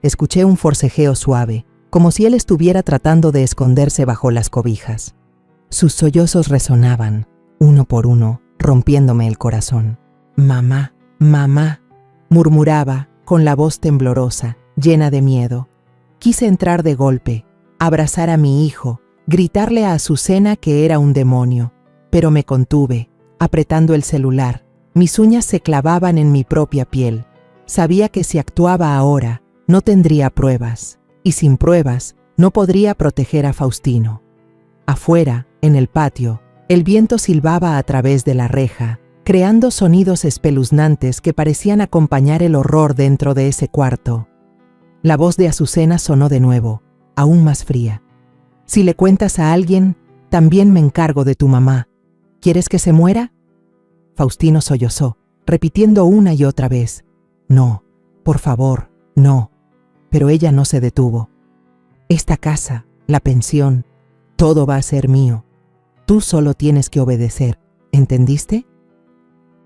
Escuché un forcejeo suave, como si él estuviera tratando de esconderse bajo las cobijas. Sus sollozos resonaban, uno por uno, rompiéndome el corazón. Mamá, mamá, murmuraba, con la voz temblorosa, llena de miedo. Quise entrar de golpe, abrazar a mi hijo, gritarle a Azucena que era un demonio, pero me contuve, apretando el celular. Mis uñas se clavaban en mi propia piel. Sabía que si actuaba ahora, no tendría pruebas, y sin pruebas, no podría proteger a Faustino. Afuera, en el patio, el viento silbaba a través de la reja, creando sonidos espeluznantes que parecían acompañar el horror dentro de ese cuarto. La voz de Azucena sonó de nuevo, aún más fría. Si le cuentas a alguien, también me encargo de tu mamá. ¿Quieres que se muera? Faustino sollozó, repitiendo una y otra vez. No, por favor, no. Pero ella no se detuvo. Esta casa, la pensión, todo va a ser mío. Tú solo tienes que obedecer, ¿entendiste?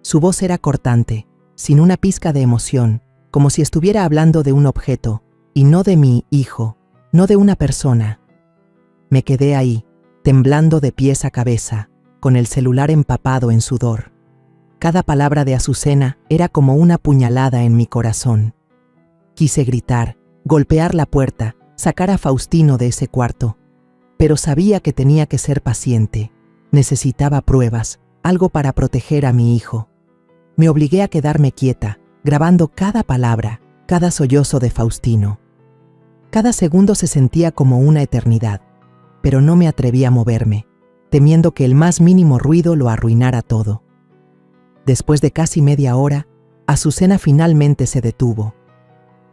Su voz era cortante, sin una pizca de emoción, como si estuviera hablando de un objeto, y no de mi hijo, no de una persona. Me quedé ahí, temblando de pies a cabeza, con el celular empapado en sudor. Cada palabra de Azucena era como una puñalada en mi corazón. Quise gritar, golpear la puerta, sacar a Faustino de ese cuarto. Pero sabía que tenía que ser paciente. Necesitaba pruebas, algo para proteger a mi hijo. Me obligué a quedarme quieta, grabando cada palabra, cada sollozo de Faustino. Cada segundo se sentía como una eternidad, pero no me atreví a moverme, temiendo que el más mínimo ruido lo arruinara todo. Después de casi media hora, Azucena finalmente se detuvo.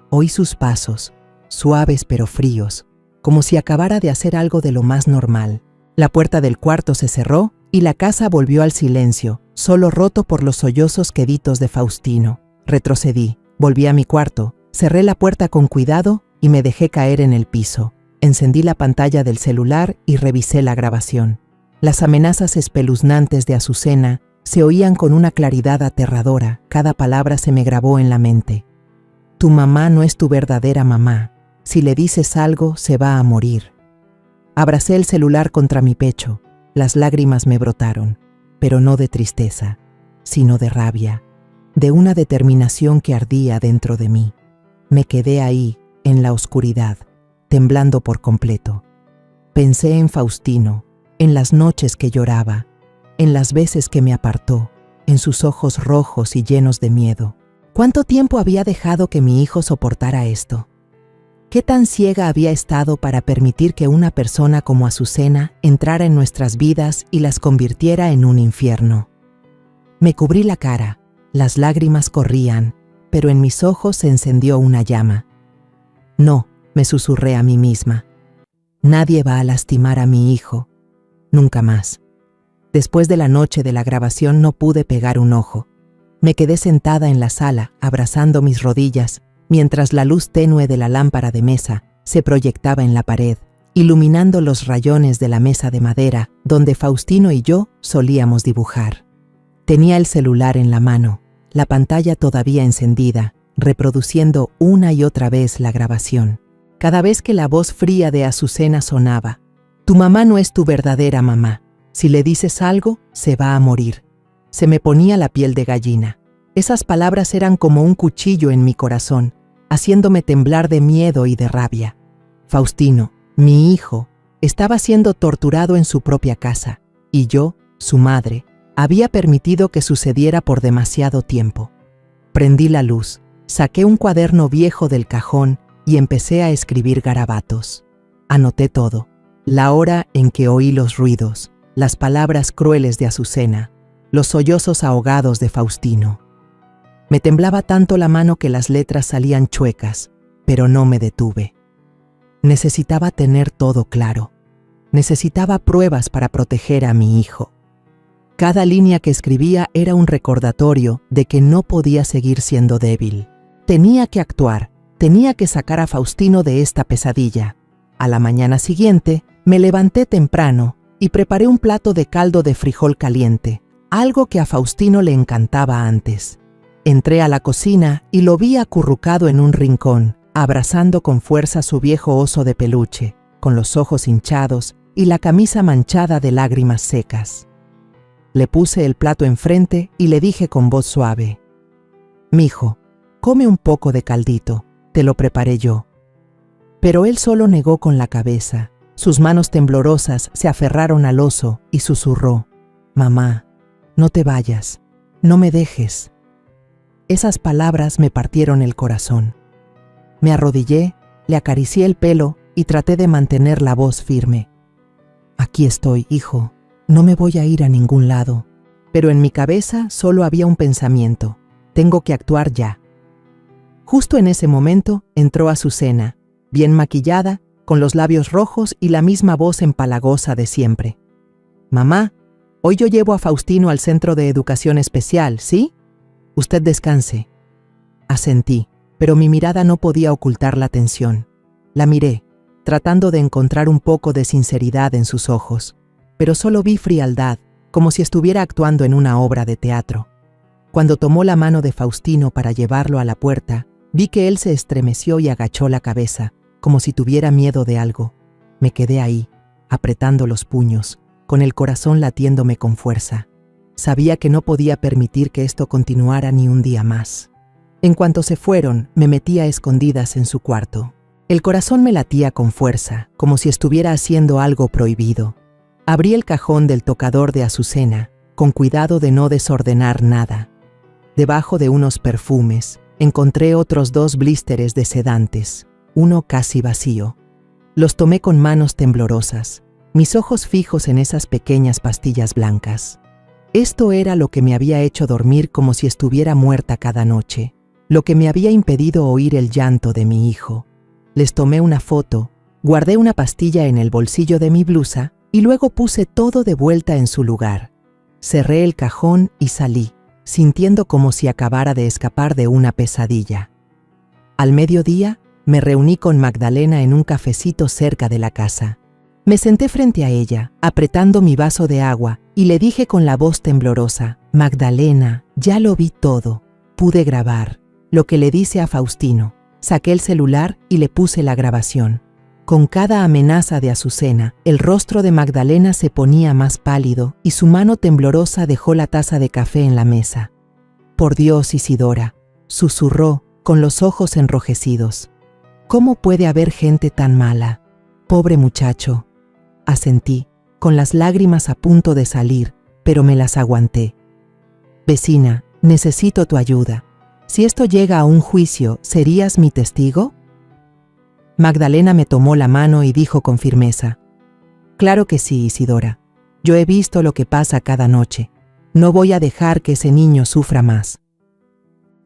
Oí sus pasos, suaves pero fríos, como si acabara de hacer algo de lo más normal. La puerta del cuarto se cerró y la casa volvió al silencio, solo roto por los sollozos queditos de Faustino. Retrocedí, volví a mi cuarto, cerré la puerta con cuidado y me dejé caer en el piso. Encendí la pantalla del celular y revisé la grabación. Las amenazas espeluznantes de Azucena se oían con una claridad aterradora. Cada palabra se me grabó en la mente. Tu mamá no es tu verdadera mamá. Si le dices algo, se va a morir. Abracé el celular contra mi pecho. Las lágrimas me brotaron, pero no de tristeza, sino de rabia, de una determinación que ardía dentro de mí. Me quedé ahí, en la oscuridad, temblando por completo. Pensé en Faustino, en las noches que lloraba, en las veces que me apartó, en sus ojos rojos y llenos de miedo. ¿Cuánto tiempo había dejado que mi hijo soportara esto? ¿Qué tan ciega había estado para permitir que una persona como Azucena entrara en nuestras vidas y las convirtiera en un infierno? Me cubrí la cara, las lágrimas corrían, pero en mis ojos se encendió una llama. No, me susurré a mí misma. Nadie va a lastimar a mi hijo. Nunca más. Después de la noche de la grabación no pude pegar un ojo. Me quedé sentada en la sala, abrazando mis rodillas, mientras la luz tenue de la lámpara de mesa se proyectaba en la pared, iluminando los rayones de la mesa de madera donde Faustino y yo solíamos dibujar. Tenía el celular en la mano, la pantalla todavía encendida, reproduciendo una y otra vez la grabación. Cada vez que la voz fría de Azucena sonaba, tu mamá no es tu verdadera mamá. Si le dices algo, se va a morir. Se me ponía la piel de gallina. Esas palabras eran como un cuchillo en mi corazón, haciéndome temblar de miedo y de rabia. Faustino, mi hijo, estaba siendo torturado en su propia casa, y yo, su madre, había permitido que sucediera por demasiado tiempo. Prendí la luz, saqué un cuaderno viejo del cajón y empecé a escribir garabatos. Anoté todo, la hora en que oí los ruidos, las palabras crueles de Azucena, los sollozos ahogados de Faustino. Me temblaba tanto la mano que las letras salían chuecas, pero no me detuve. Necesitaba tener todo claro. Necesitaba pruebas para proteger a mi hijo. Cada línea que escribía era un recordatorio de que no podía seguir siendo débil. Tenía que actuar, tenía que sacar a Faustino de esta pesadilla. A la mañana siguiente, me levanté temprano y preparé un plato de caldo de frijol caliente, algo que a Faustino le encantaba antes. Entré a la cocina y lo vi acurrucado en un rincón, abrazando con fuerza su viejo oso de peluche, con los ojos hinchados y la camisa manchada de lágrimas secas. Le puse el plato enfrente y le dije con voz suave: «Mijo, come un poco de caldito, te lo preparé yo». Pero él solo negó con la cabeza. Sus manos temblorosas se aferraron al oso y susurró: «Mamá, no te vayas, no me dejes». Esas palabras me partieron el corazón. Me arrodillé, le acaricié el pelo y traté de mantener la voz firme. «Aquí estoy, hijo, no me voy a ir a ningún lado». Pero en mi cabeza solo había un pensamiento: tengo que actuar ya. Justo en ese momento entró Azucena, bien maquillada, con los labios rojos y la misma voz empalagosa de siempre. «Mamá, hoy yo llevo a Faustino al centro de educación especial, ¿sí? Usted descanse». Asentí, pero mi mirada no podía ocultar la tensión. La miré, tratando de encontrar un poco de sinceridad en sus ojos, pero solo vi frialdad, como si estuviera actuando en una obra de teatro. Cuando tomó la mano de Faustino para llevarlo a la puerta, vi que él se estremeció y agachó la cabeza, como si tuviera miedo de algo. Me quedé ahí, apretando los puños, con el corazón latiéndome con fuerza. Sabía que no podía permitir que esto continuara ni un día más. En cuanto se fueron, me metí a escondidas en su cuarto. El corazón me latía con fuerza, como si estuviera haciendo algo prohibido. Abrí el cajón del tocador de Azucena, con cuidado de no desordenar nada. Debajo de unos perfumes, encontré otros 2 blísteres de sedantes, uno casi vacío. Los tomé con manos temblorosas, mis ojos fijos en esas pequeñas pastillas blancas. Esto era lo que me había hecho dormir como si estuviera muerta cada noche, lo que me había impedido oír el llanto de mi hijo. Les tomé una foto, guardé una pastilla en el bolsillo de mi blusa y luego puse todo de vuelta en su lugar. Cerré el cajón y salí, sintiendo como si acabara de escapar de una pesadilla. Al mediodía, me reuní con Magdalena en un cafecito cerca de la casa. Me senté frente a ella, apretando mi vaso de agua, y le dije con la voz temblorosa: «Magdalena, ya lo vi todo. Pude grabar lo que le dice a Faustino». Saqué el celular y le puse la grabación. Con cada amenaza de Azucena, el rostro de Magdalena se ponía más pálido y su mano temblorosa dejó la taza de café en la mesa. «Por Dios, Isidora», susurró, con los ojos enrojecidos. «¿Cómo puede haber gente tan mala? Pobre muchacho». Asentí, con las lágrimas a punto de salir, pero me las aguanté. «Vecina, necesito tu ayuda. Si esto llega a un juicio, ¿serías mi testigo?». Magdalena me tomó la mano y dijo con firmeza: «Claro que sí, Isidora. Yo he visto lo que pasa cada noche. No voy a dejar que ese niño sufra más».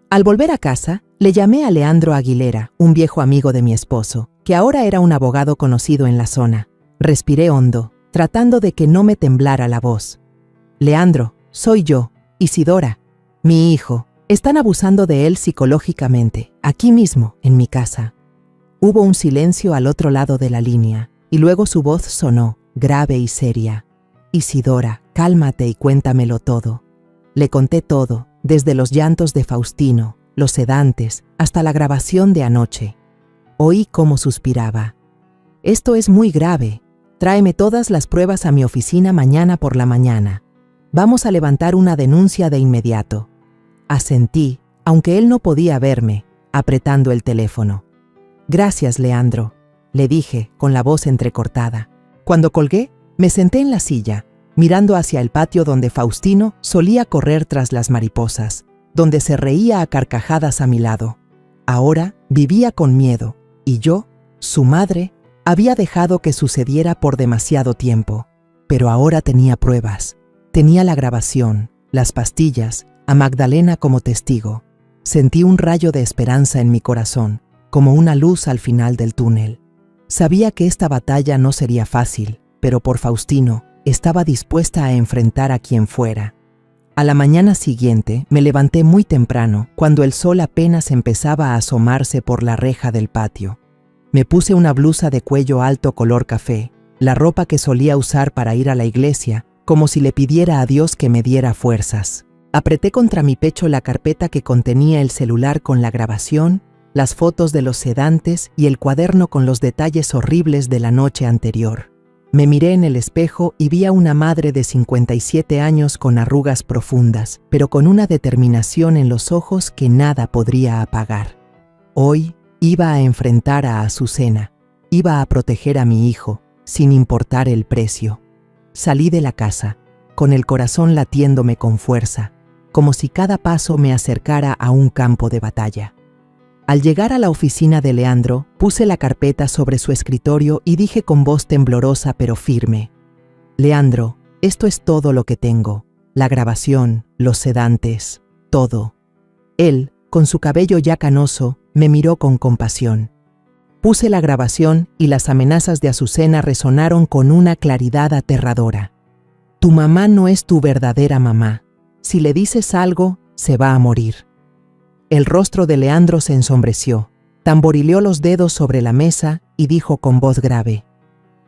Al volver a casa, le llamé a Leandro Aguilera, un viejo amigo de mi esposo, que ahora era un abogado conocido en la zona. Respiré hondo, tratando de que no me temblara la voz. «Leandro, soy yo, Isidora, mi hijo. Están abusando de él psicológicamente, aquí mismo, en mi casa». Hubo un silencio al otro lado de la línea, y luego su voz sonó, grave y seria. «Isidora, cálmate y cuéntamelo todo». Le conté todo, desde los llantos de Faustino, los sedantes, hasta la grabación de anoche. Oí cómo suspiraba. «Esto es muy grave. Tráeme todas las pruebas a mi oficina mañana por la mañana. Vamos a levantar una denuncia de inmediato». Asentí, aunque él no podía verme, apretando el teléfono. «Gracias, Leandro», le dije, con la voz entrecortada. Cuando colgué, me senté en la silla, mirando hacia el patio donde Faustino solía correr tras las mariposas, donde se reía a carcajadas a mi lado. Ahora vivía con miedo, y yo, su madre, había dejado que sucediera por demasiado tiempo. Pero ahora tenía pruebas. Tenía la grabación, las pastillas, a Magdalena como testigo. Sentí un rayo de esperanza en mi corazón. como una luz al final del túnel. Sabía que esta batalla no sería fácil, pero por Faustino estaba dispuesta a enfrentar a quien fuera. A la mañana siguiente me levanté muy temprano, cuando el sol apenas empezaba a asomarse por la reja del patio. Me puse una blusa de cuello alto color café, la ropa que solía usar para ir a la iglesia, como si le pidiera a Dios que me diera fuerzas. Apreté contra mi pecho la carpeta que contenía el celular con la grabación, las fotos de los sedantes y el cuaderno con los detalles horribles de la noche anterior. Me miré en el espejo y vi a una madre de 57 años con arrugas profundas, pero con una determinación en los ojos que nada podría apagar. Hoy iba a enfrentar a Azucena, iba a proteger a mi hijo, sin importar el precio. Salí de la casa, con el corazón latiéndome con fuerza, como si cada paso me acercara a un campo de batalla. Al llegar a la oficina de Leandro, puse la carpeta sobre su escritorio y dije con voz temblorosa pero firme: «Leandro, esto es todo lo que tengo, la grabación, los sedantes, todo». Él, con su cabello ya canoso, me miró con compasión. Puse la grabación y las amenazas de Azucena resonaron con una claridad aterradora. «Tu mamá no es tu verdadera mamá. Si le dices algo, se va a morir». El rostro de Leandro se ensombreció, tamborileó los dedos sobre la mesa y dijo con voz grave: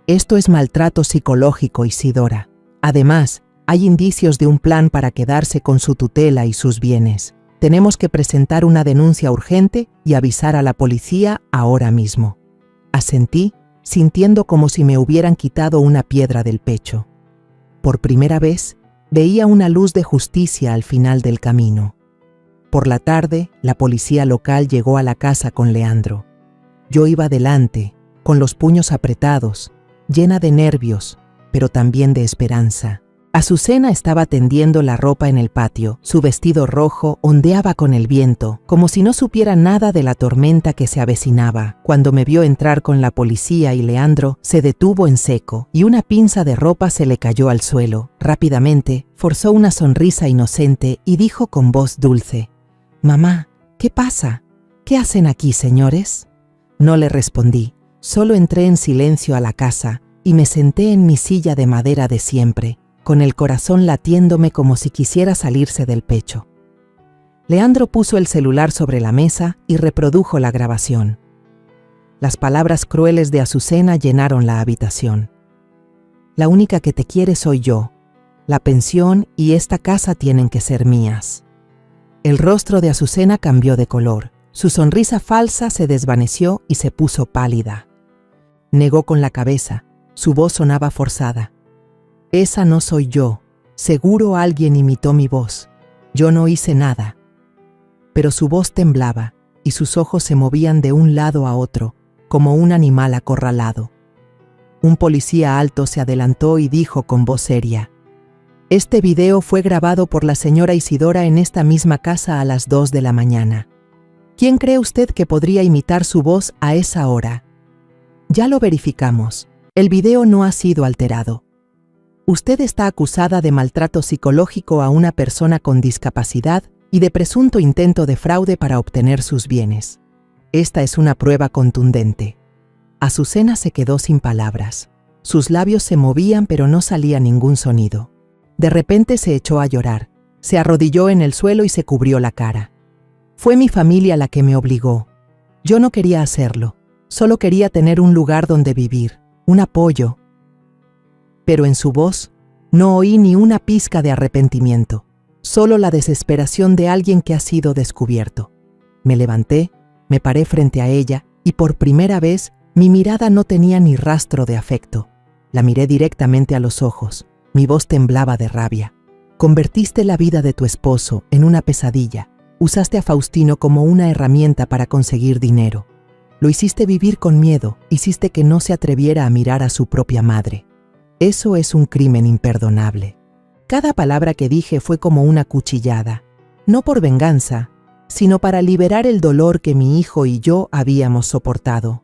«Esto es maltrato psicológico, Isidora. Además, hay indicios de un plan para quedarse con su tutela y sus bienes. Tenemos que presentar una denuncia urgente y avisar a la policía ahora mismo». Asentí, sintiendo como si me hubieran quitado una piedra del pecho. Por primera vez, veía una luz de justicia al final del camino. Por la tarde, la policía local llegó a la casa con Leandro. Yo iba delante, con los puños apretados, llena de nervios, pero también de esperanza. Azucena estaba tendiendo la ropa en el patio. Su vestido rojo ondeaba con el viento, como si no supiera nada de la tormenta que se avecinaba. Cuando me vio entrar con la policía y Leandro, se detuvo en seco y una pinza de ropa se le cayó al suelo. Rápidamente, forzó una sonrisa inocente y dijo con voz dulce: «Mamá, ¿qué pasa? ¿Qué hacen aquí, señores?». No le respondí, solo entré en silencio a la casa y me senté en mi silla de madera de siempre, con el corazón latiéndome como si quisiera salirse del pecho. Leandro puso el celular sobre la mesa y reprodujo la grabación. Las palabras crueles de Azucena llenaron la habitación. «La única que te quiere soy yo. La pensión y esta casa tienen que ser mías». El rostro de Azucena cambió de color. Su sonrisa falsa se desvaneció y se puso pálida. Negó con la cabeza. Su voz sonaba forzada. «Esa no soy yo. Seguro alguien imitó mi voz. Yo no hice nada». Pero su voz temblaba y sus ojos se movían de un lado a otro, como un animal acorralado. Un policía alto se adelantó y dijo con voz seria: «Este video fue grabado por la señora Isidora en esta misma casa a las 2 de la mañana. ¿Quién cree usted que podría imitar su voz a esa hora? Ya lo verificamos. El video no ha sido alterado. Usted está acusada de maltrato psicológico a una persona con discapacidad y de presunto intento de fraude para obtener sus bienes. Esta es una prueba contundente». Azucena se quedó sin palabras. Sus labios se movían pero no salía ningún sonido. De repente se echó a llorar, se arrodilló en el suelo y se cubrió la cara. «Fue mi familia la que me obligó. Yo no quería hacerlo, solo quería tener un lugar donde vivir, un apoyo». Pero en su voz no oí ni una pizca de arrepentimiento, solo la desesperación de alguien que ha sido descubierto. Me levanté, me paré frente a ella y por primera vez mi mirada no tenía ni rastro de afecto. La miré directamente a los ojos. Mi voz temblaba de rabia. «Convertiste la vida de tu esposo en una pesadilla. Usaste a Faustino como una herramienta para conseguir dinero. Lo hiciste vivir con miedo, hiciste que no se atreviera a mirar a su propia madre. Eso es un crimen imperdonable». Cada palabra que dije fue como una cuchillada, no por venganza, sino para liberar el dolor que mi hijo y yo habíamos soportado.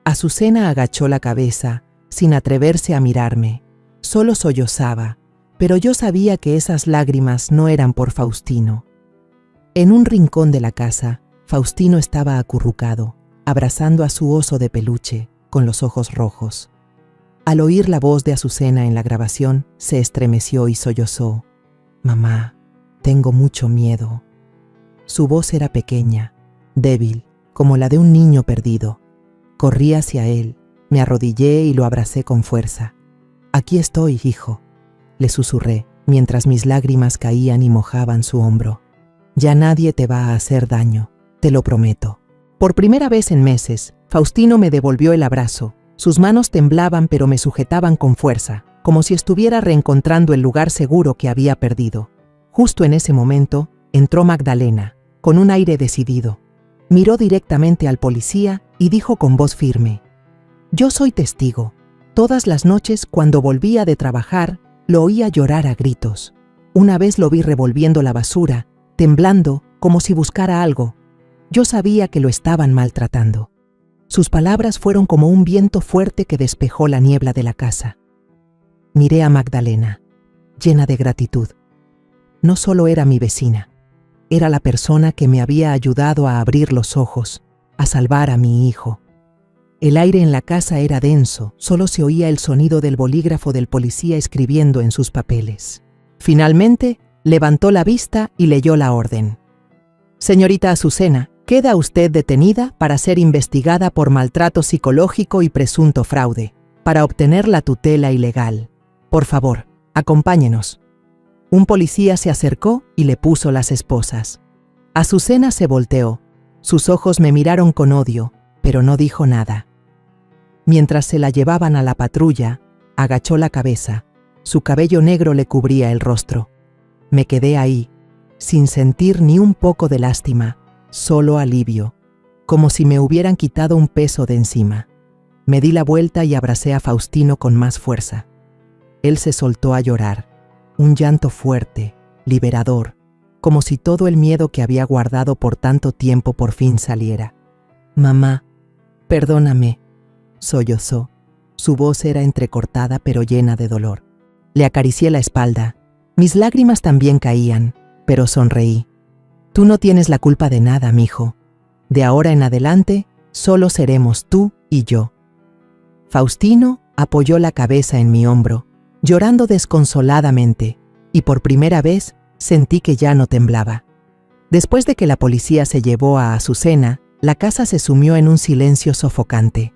Azucena agachó la cabeza, sin atreverse a mirarme. Solo sollozaba, pero yo sabía que esas lágrimas no eran por Faustino. En un rincón de la casa, Faustino estaba acurrucado, abrazando a su oso de peluche, con los ojos rojos. Al oír la voz de Azucena en la grabación, se estremeció y sollozó. «Mamá, tengo mucho miedo». Su voz era pequeña, débil, como la de un niño perdido. Corrí hacia él, me arrodillé y lo abracé con fuerza. «Aquí estoy, hijo», le susurré, mientras mis lágrimas caían y mojaban su hombro. «Ya nadie te va a hacer daño, te lo prometo». Por primera vez en meses, Faustino me devolvió el abrazo. Sus manos temblaban pero me sujetaban con fuerza, como si estuviera reencontrando el lugar seguro que había perdido. Justo en ese momento, entró Magdalena, con un aire decidido. Miró directamente al policía y dijo con voz firme: «Yo soy testigo. Todas las noches, cuando volvía de trabajar, lo oía llorar a gritos. Una vez lo vi revolviendo la basura, temblando como si buscara algo. Yo sabía que lo estaban maltratando». Sus palabras fueron como un viento fuerte que despejó la niebla de la casa. Miré a Magdalena, llena de gratitud. No solo era mi vecina, era la persona que me había ayudado a abrir los ojos, a salvar a mi hijo. El aire en la casa era denso, solo se oía el sonido del bolígrafo del policía escribiendo en sus papeles. Finalmente, levantó la vista y leyó la orden. «Señorita Azucena, queda usted detenida para ser investigada por maltrato psicológico y presunto fraude, para obtener la tutela ilegal. Por favor, acompáñenos». Un policía se acercó y le puso las esposas. Azucena se volteó. Sus ojos me miraron con odio, pero no dijo nada. Mientras se la llevaban a la patrulla, agachó la cabeza. Su cabello negro le cubría el rostro. Me quedé ahí, sin sentir ni un poco de lástima, solo alivio, como si me hubieran quitado un peso de encima. Me di la vuelta y abracé a Faustino con más fuerza. Él se soltó a llorar, un llanto fuerte, liberador, como si todo el miedo que había guardado por tanto tiempo por fin saliera. «Mamá, perdóname», sollozó. Su voz era entrecortada pero llena de dolor. Le acaricié la espalda. Mis lágrimas también caían, pero sonreí. «Tú no tienes la culpa de nada, mijo. De ahora en adelante, solo seremos tú y yo». Faustino apoyó la cabeza en mi hombro, llorando desconsoladamente, y por primera vez sentí que ya no temblaba. Después de que la policía se llevó a Azucena, la casa se sumió en un silencio sofocante.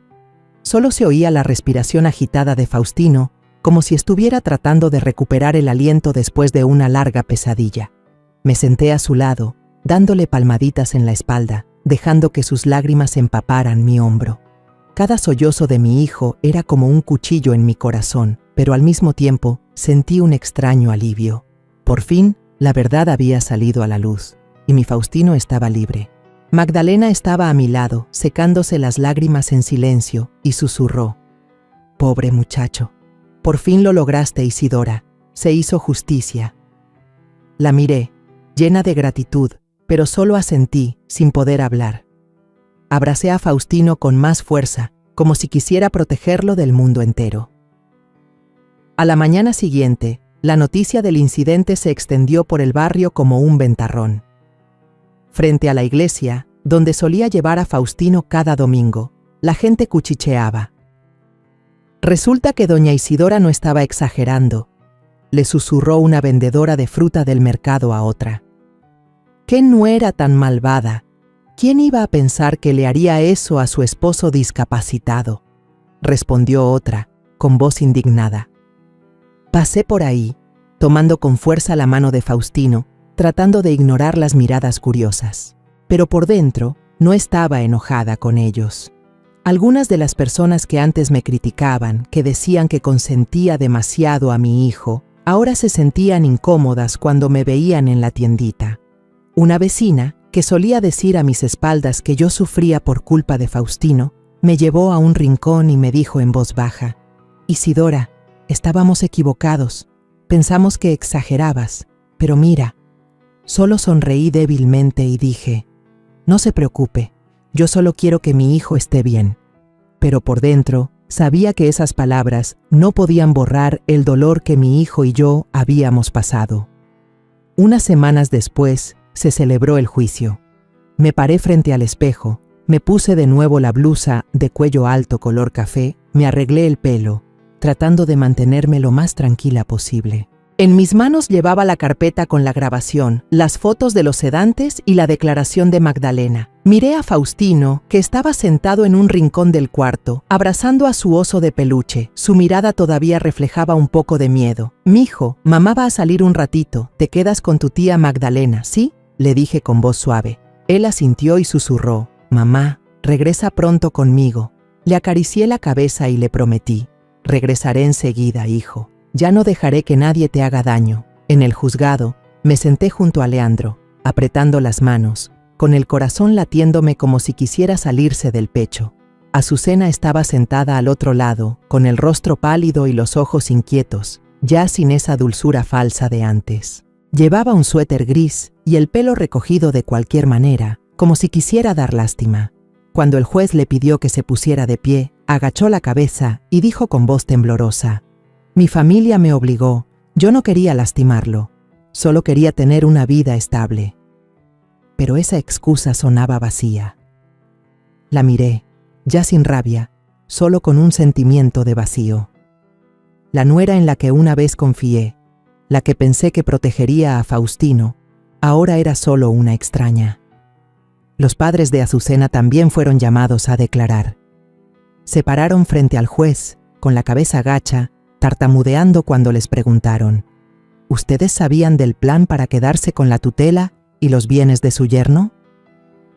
Solo se oía la respiración agitada de Faustino, como si estuviera tratando de recuperar el aliento después de una larga pesadilla. Me senté a su lado, dándole palmaditas en la espalda, dejando que sus lágrimas empaparan mi hombro. Cada sollozo de mi hijo era como un cuchillo en mi corazón, pero al mismo tiempo sentí un extraño alivio. Por fin, la verdad había salido a la luz, y mi Faustino estaba libre. Magdalena estaba a mi lado, secándose las lágrimas en silencio, y susurró: «Pobre muchacho, por fin lo lograste, Isidora, se hizo justicia». La miré, llena de gratitud, pero solo asentí, sin poder hablar. Abracé a Faustino con más fuerza, como si quisiera protegerlo del mundo entero. A la mañana siguiente, la noticia del incidente se extendió por el barrio como un ventarrón. Frente a la iglesia, donde solía llevar a Faustino cada domingo, la gente cuchicheaba. Resulta que doña Isidora no estaba exagerando, le susurró una vendedora de fruta del mercado a otra. ¿Qué nuera tan malvada? ¿Quién iba a pensar que le haría eso a su esposo discapacitado?, respondió otra, con voz indignada. Pasé por ahí, tomando con fuerza la mano de Faustino, tratando de ignorar las miradas curiosas. Pero por dentro no estaba enojada con ellos. Algunas de las personas que antes me criticaban, que decían que consentía demasiado a mi hijo, ahora se sentían incómodas cuando me veían en la tiendita. Una vecina, que solía decir a mis espaldas que yo sufría por culpa de Faustino, me llevó a un rincón y me dijo en voz baja: «Isidora, estábamos equivocados, pensamos que exagerabas, pero mira». Solo sonreí débilmente y dije: «No se preocupe, yo solo quiero que mi hijo esté bien». Pero por dentro, sabía que esas palabras no podían borrar el dolor que mi hijo y yo habíamos pasado. Unas semanas después, se celebró el juicio. Me paré frente al espejo, Me puse de nuevo la blusa de cuello alto color café, me arreglé el pelo, tratando de mantenerme lo más tranquila posible. En mis manos llevaba la carpeta con la grabación, las fotos de los sedantes y la declaración de Magdalena. Miré a Faustino, que estaba sentado en un rincón del cuarto, abrazando a su oso de peluche. Su mirada todavía reflejaba un poco de miedo. «Mijo, mamá va a salir un ratito. Te quedas con tu tía Magdalena, ¿sí?», le dije con voz suave. Él asintió y susurró: «Mamá, regresa pronto conmigo». Le acaricié la cabeza y le prometí: «Regresaré enseguida, hijo. Ya no dejaré que nadie te haga daño». En el juzgado, me senté junto a Leandro, apretando las manos, con el corazón latiéndome como si quisiera salirse del pecho. Azucena estaba sentada al otro lado, con el rostro pálido y los ojos inquietos, ya sin esa dulzura falsa de antes. Llevaba un suéter gris y el pelo recogido de cualquier manera, como si quisiera dar lástima. Cuando el juez le pidió que se pusiera de pie, agachó la cabeza y dijo con voz temblorosa: «Mi familia me obligó. Yo no quería lastimarlo. Solo quería tener una vida estable». Pero esa excusa sonaba vacía. La miré, ya sin rabia, solo con un sentimiento de vacío. La nuera en la que una vez confié, la que pensé que protegería a Faustino, ahora era solo una extraña. Los padres de Azucena también fueron llamados a declarar. Se pararon frente al juez, con la cabeza gacha, tartamudeando cuando les preguntaron: «¿Ustedes sabían del plan para quedarse con la tutela y los bienes de su yerno?».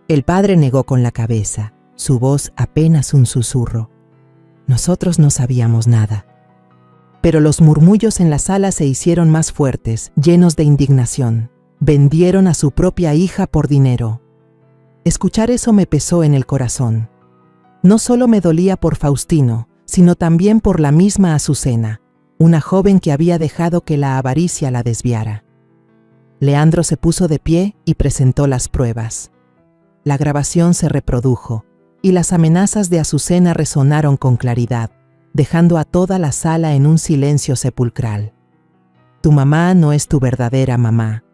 El padre negó con la cabeza, su voz apenas un susurro: «Nosotros no sabíamos nada». Pero los murmullos en la sala se hicieron más fuertes, llenos de indignación. Vendieron a su propia hija por dinero. Escuchar eso me pesó en el corazón. No solo me dolía por Faustino, sino también por la misma Azucena, una joven que había dejado que la avaricia la desviara. Leandro se puso de pie y presentó las pruebas. La grabación se reprodujo, y las amenazas de Azucena resonaron con claridad, dejando a toda la sala en un silencio sepulcral. «Tu mamá no es tu verdadera mamá.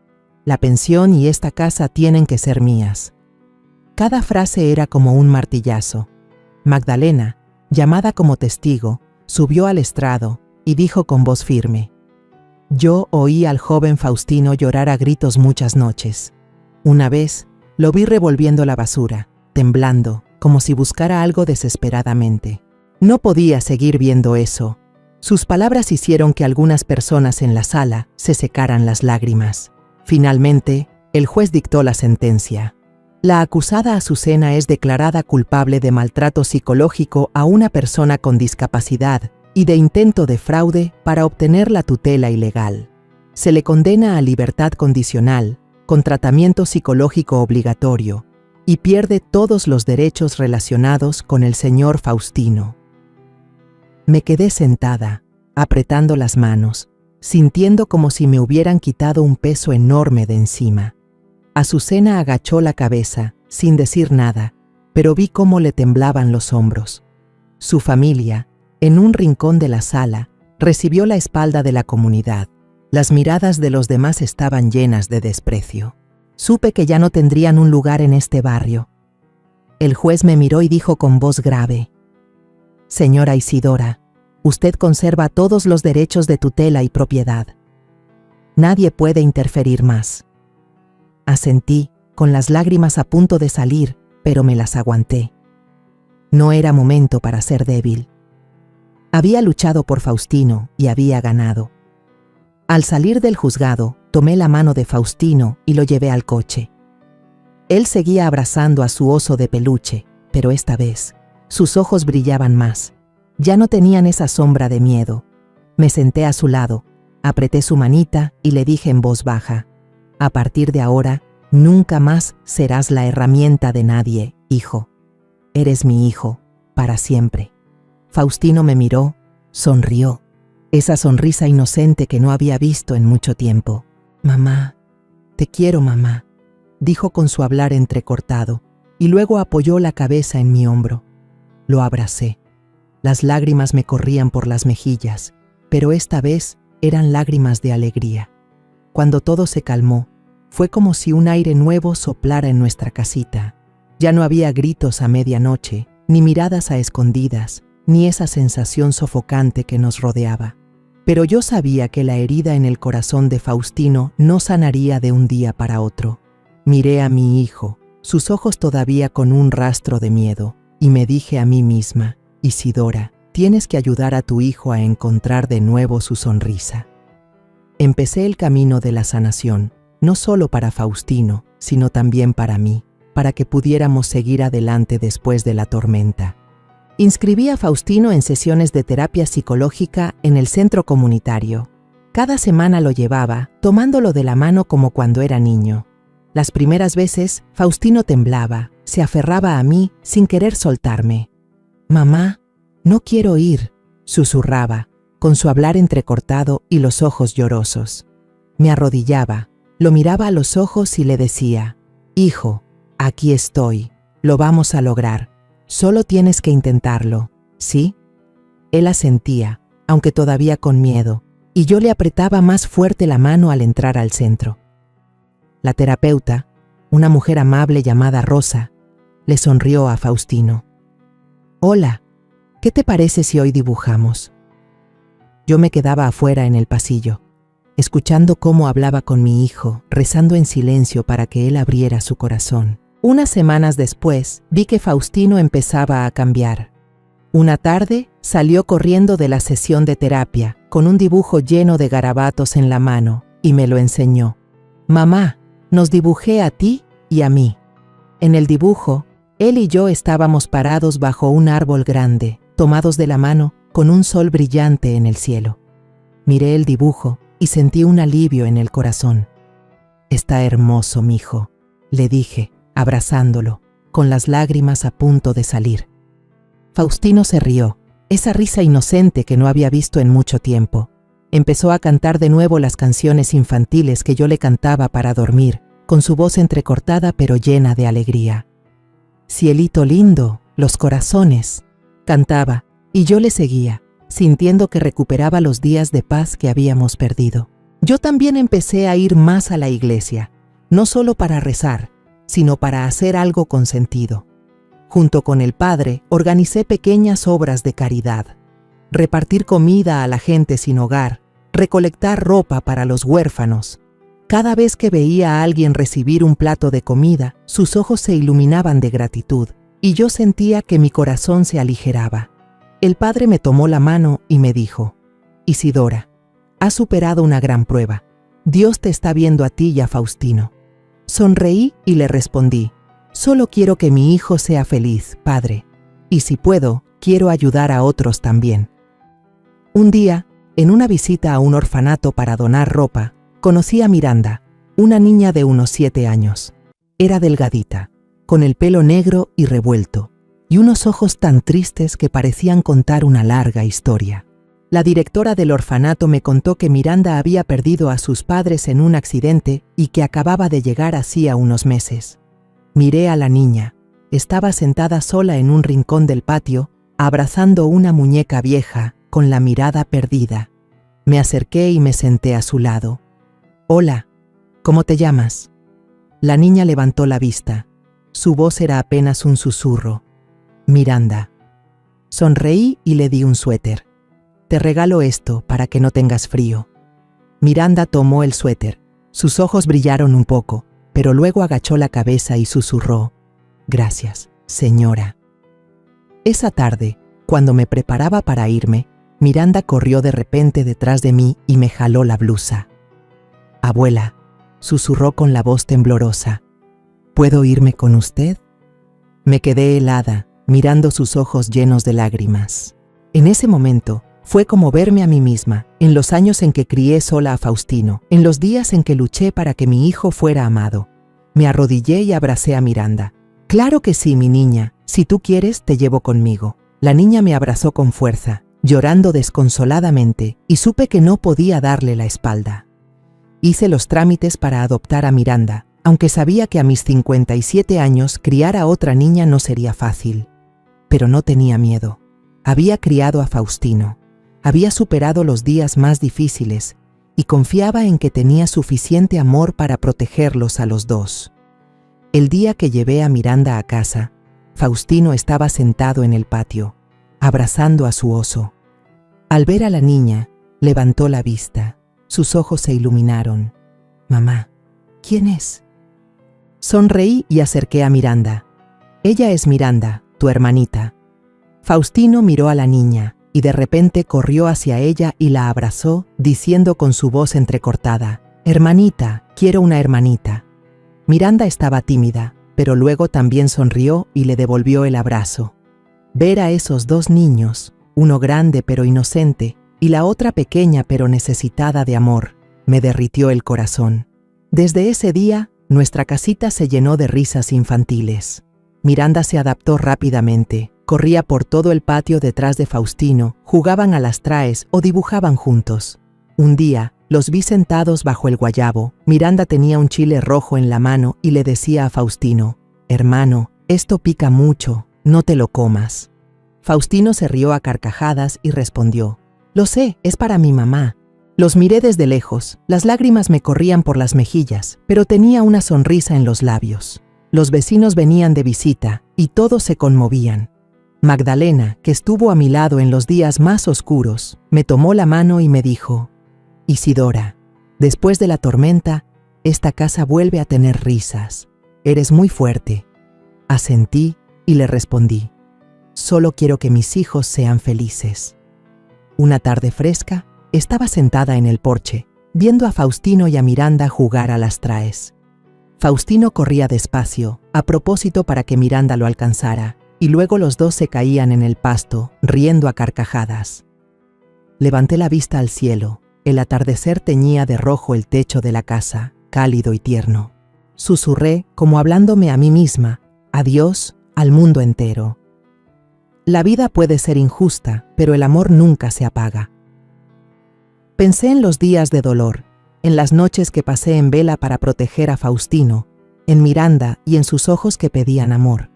La pensión y esta casa tienen que ser mías». Cada frase era como un martillazo. Magdalena, llamada como testigo, subió al estrado y dijo con voz firme: «Yo oí al joven Faustino llorar a gritos muchas noches. Una vez lo vi revolviendo la basura, temblando, como si buscara algo desesperadamente. No podía seguir viendo eso». Sus palabras hicieron que algunas personas en la sala se secaran las lágrimas. Finalmente, el juez dictó la sentencia. La acusada Azucena es declarada culpable de maltrato psicológico a una persona con discapacidad y de intento de fraude para obtener la tutela ilegal. Se le condena a libertad condicional, con tratamiento psicológico obligatorio, y pierde todos los derechos relacionados con el señor Faustino. Me quedé sentada, apretando las manos, sintiendo como si me hubieran quitado un peso enorme de encima. Azucena agachó la cabeza, sin decir nada, pero vi cómo le temblaban los hombros. Su familia, en un rincón de la sala, recibió la espalda de la comunidad. Las miradas de los demás estaban llenas de desprecio. Supe que ya no tendrían un lugar en este barrio. El juez me miró y dijo con voz grave: «Señora Isidora, usted conserva todos los derechos de tutela y propiedad. Nadie puede interferir más». Asentí, con las lágrimas a punto de salir, pero me las aguanté. No era momento para ser débil. Había luchado por Faustino y había ganado. Al salir del juzgado, tomé la mano de Faustino y lo llevé al coche. Él seguía abrazando a su oso de peluche, pero esta vez, sus ojos brillaban más. Ya no tenían esa sombra de miedo. Me senté a su lado, apreté su manita y le dije en voz baja: «A partir de ahora, nunca más serás la herramienta de nadie, hijo. Eres mi hijo, para siempre». Faustino me miró, sonrió, esa sonrisa inocente que no había visto en mucho tiempo. «Mamá, te quiero, mamá», dijo con su hablar entrecortado, y luego apoyó la cabeza en mi hombro. Lo abracé. Las lágrimas me corrían por las mejillas, pero esta vez eran lágrimas de alegría. Cuando todo se calmó, fue como si un aire nuevo soplara en nuestra casita. Ya no había gritos a medianoche, ni miradas a escondidas, ni esa sensación sofocante que nos rodeaba. Pero yo sabía que la herida en el corazón de Faustino no sanaría de un día para otro. Miré a mi hijo, sus ojos todavía con un rastro de miedo, y me dije a mí misma: Isidora, tienes que ayudar a tu hijo a encontrar de nuevo su sonrisa. Empecé el camino de la sanación, no solo para Faustino, sino también para mí, para que pudiéramos seguir adelante después de la tormenta. Inscribí a Faustino en sesiones de terapia psicológica en el centro comunitario. Cada semana lo llevaba, tomándolo de la mano como cuando era niño. Las primeras veces, Faustino temblaba, se aferraba a mí sin querer soltarme. «Mamá, no quiero ir», susurraba, con su hablar entrecortado y los ojos llorosos. Me arrodillaba, lo miraba a los ojos y le decía: «Hijo, aquí estoy, lo vamos a lograr. Solo tienes que intentarlo, ¿sí?». Él asentía, aunque todavía con miedo, y yo le apretaba más fuerte la mano al entrar al centro. La terapeuta, una mujer amable llamada Rosa, le sonrió a Faustino. «Hola, ¿qué te parece si hoy dibujamos?». Yo me quedaba afuera en el pasillo, escuchando cómo hablaba con mi hijo, rezando en silencio para que él abriera su corazón. Unas semanas después, vi que Faustino empezaba a cambiar. Una tarde, salió corriendo de la sesión de terapia, con un dibujo lleno de garabatos en la mano, y me lo enseñó. «Mamá, nos dibujé a ti y a mí». En el dibujo, él y yo estábamos parados bajo un árbol grande, tomados de la mano, con un sol brillante en el cielo. Miré el dibujo y sentí un alivio en el corazón. «Está hermoso, mijo», le dije, abrazándolo, con las lágrimas a punto de salir. Faustino se rió, esa risa inocente que no había visto en mucho tiempo. Empezó a cantar de nuevo las canciones infantiles que yo le cantaba para dormir, con su voz entrecortada pero llena de alegría. «Cielito lindo, los corazones», cantaba, y yo le seguía, sintiendo que recuperaba los días de paz que habíamos perdido. Yo también empecé a ir más a la iglesia, no solo para rezar, sino para hacer algo con sentido. Junto con el padre, organicé pequeñas obras de caridad. Repartir comida a la gente sin hogar, recolectar ropa para los huérfanos. Cada vez que veía a alguien recibir un plato de comida, sus ojos se iluminaban de gratitud, y yo sentía que mi corazón se aligeraba. El padre me tomó la mano y me dijo: «Isidora, has superado una gran prueba. Dios te está viendo a ti y a Faustino». Sonreí y le respondí: «Solo quiero que mi hijo sea feliz, padre, y si puedo, quiero ayudar a otros también». Un día, en una visita a un orfanato para donar ropa, conocí a Miranda, una niña de unos 7 años. Era delgadita, con el pelo negro y revuelto, y unos ojos tan tristes que parecían contar una larga historia. La directora del orfanato me contó que Miranda había perdido a sus padres en un accidente y que acababa de llegar hacía unos meses. Miré a la niña. Estaba sentada sola en un rincón del patio, abrazando una muñeca vieja, con la mirada perdida. Me acerqué y me senté a su lado. «Hola, ¿cómo te llamas?». La niña levantó la vista. Su voz era apenas un susurro. «Miranda». Sonreí y le di un suéter. «Te regalo esto para que no tengas frío». Miranda tomó el suéter. Sus ojos brillaron un poco, pero luego agachó la cabeza y susurró: «Gracias, señora». Esa tarde, cuando me preparaba para irme, Miranda corrió de repente detrás de mí y me jaló la blusa. «Abuela», susurró con la voz temblorosa, «¿puedo irme con usted?». Me quedé helada, mirando sus ojos llenos de lágrimas. En ese momento, fue como verme a mí misma, en los años en que crié sola a Faustino, en los días en que luché para que mi hijo fuera amado. Me arrodillé y abracé a Miranda. «Claro que sí, mi niña, si tú quieres, te llevo conmigo». La niña me abrazó con fuerza, llorando desconsoladamente, y supe que no podía darle la espalda. Hice los trámites para adoptar a Miranda, aunque sabía que a mis 57 años criar a otra niña no sería fácil. Pero no tenía miedo. Había criado a Faustino. Había superado los días más difíciles y confiaba en que tenía suficiente amor para protegerlos a los dos. El día que llevé a Miranda a casa, Faustino estaba sentado en el patio, abrazando a su oso. Al ver a la niña, levantó la vista. Sus ojos se iluminaron. «Mamá, ¿quién es?». Sonreí y acerqué a Miranda. «Ella es Miranda, tu hermanita». Faustino miró a la niña y de repente corrió hacia ella y la abrazó, diciendo con su voz entrecortada: «Hermanita, quiero una hermanita». Miranda estaba tímida, pero luego también sonrió y le devolvió el abrazo. Ver a esos dos niños, uno grande pero inocente y la otra pequeña pero necesitada de amor, me derritió el corazón. Desde ese día, nuestra casita se llenó de risas infantiles. Miranda se adaptó rápidamente, corría por todo el patio detrás de Faustino, jugaban a las traes o dibujaban juntos. Un día, los vi sentados bajo el guayabo. Miranda tenía un chile rojo en la mano y le decía a Faustino: «Hermano, esto pica mucho, no te lo comas». Faustino se rió a carcajadas y respondió: «Lo sé, es para mi mamá». Los miré desde lejos, las lágrimas me corrían por las mejillas, pero tenía una sonrisa en los labios. Los vecinos venían de visita y todos se conmovían. Magdalena, que estuvo a mi lado en los días más oscuros, me tomó la mano y me dijo: «Isidora, después de la tormenta, esta casa vuelve a tener risas. Eres muy fuerte». Asentí y le respondí: «Solo quiero que mis hijos sean felices». Una tarde fresca, estaba sentada en el porche, viendo a Faustino y a Miranda jugar a las traes. Faustino corría despacio, a propósito para que Miranda lo alcanzara, y luego los dos se caían en el pasto, riendo a carcajadas. Levanté la vista al cielo. El atardecer teñía de rojo el techo de la casa, cálido y tierno. Susurré, como hablándome a mí misma: «Adiós al mundo entero». La vida puede ser injusta, pero el amor nunca se apaga. Pensé en los días de dolor, en las noches que pasé en vela para proteger a Faustino, en Miranda y en sus ojos que pedían amor.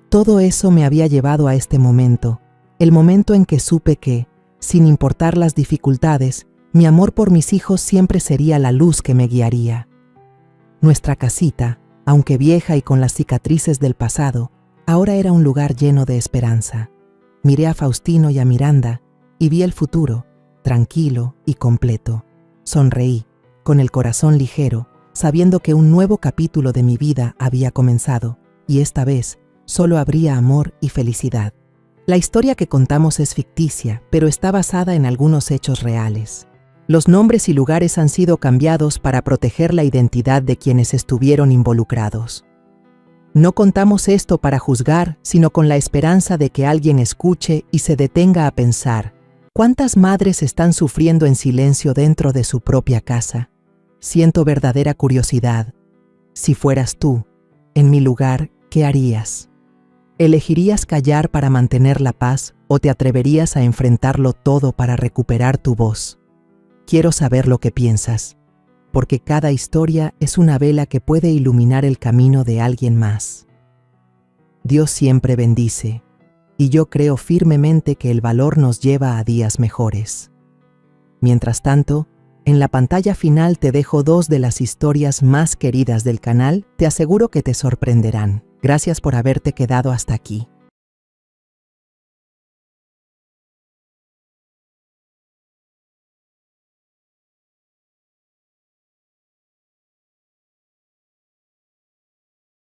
Todo eso me había llevado a este momento, el momento en que supe que, sin importar las dificultades, mi amor por mis hijos siempre sería la luz que me guiaría. Nuestra casita, aunque vieja y con las cicatrices del pasado, ahora era un lugar lleno de esperanza. Miré a Faustino y a Miranda y vi el futuro, tranquilo y completo. Sonreí, con el corazón ligero, sabiendo que un nuevo capítulo de mi vida había comenzado, y esta vez solo habría amor y felicidad. La historia que contamos es ficticia, pero está basada en algunos hechos reales. Los nombres y lugares han sido cambiados para proteger la identidad de quienes estuvieron involucrados. No contamos esto para juzgar, sino con la esperanza de que alguien escuche y se detenga a pensar: ¿cuántas madres están sufriendo en silencio dentro de su propia casa? Siento verdadera curiosidad. Si fueras tú, en mi lugar, ¿qué harías? ¿Elegirías callar para mantener la paz o te atreverías a enfrentarlo todo para recuperar tu voz? Quiero saber lo que piensas, porque cada historia es una vela que puede iluminar el camino de alguien más. Dios siempre bendice, y yo creo firmemente que el valor nos lleva a días mejores. Mientras tanto, en la pantalla final te dejo 2 de las historias más queridas del canal, te aseguro que te sorprenderán. Gracias por haberte quedado hasta aquí.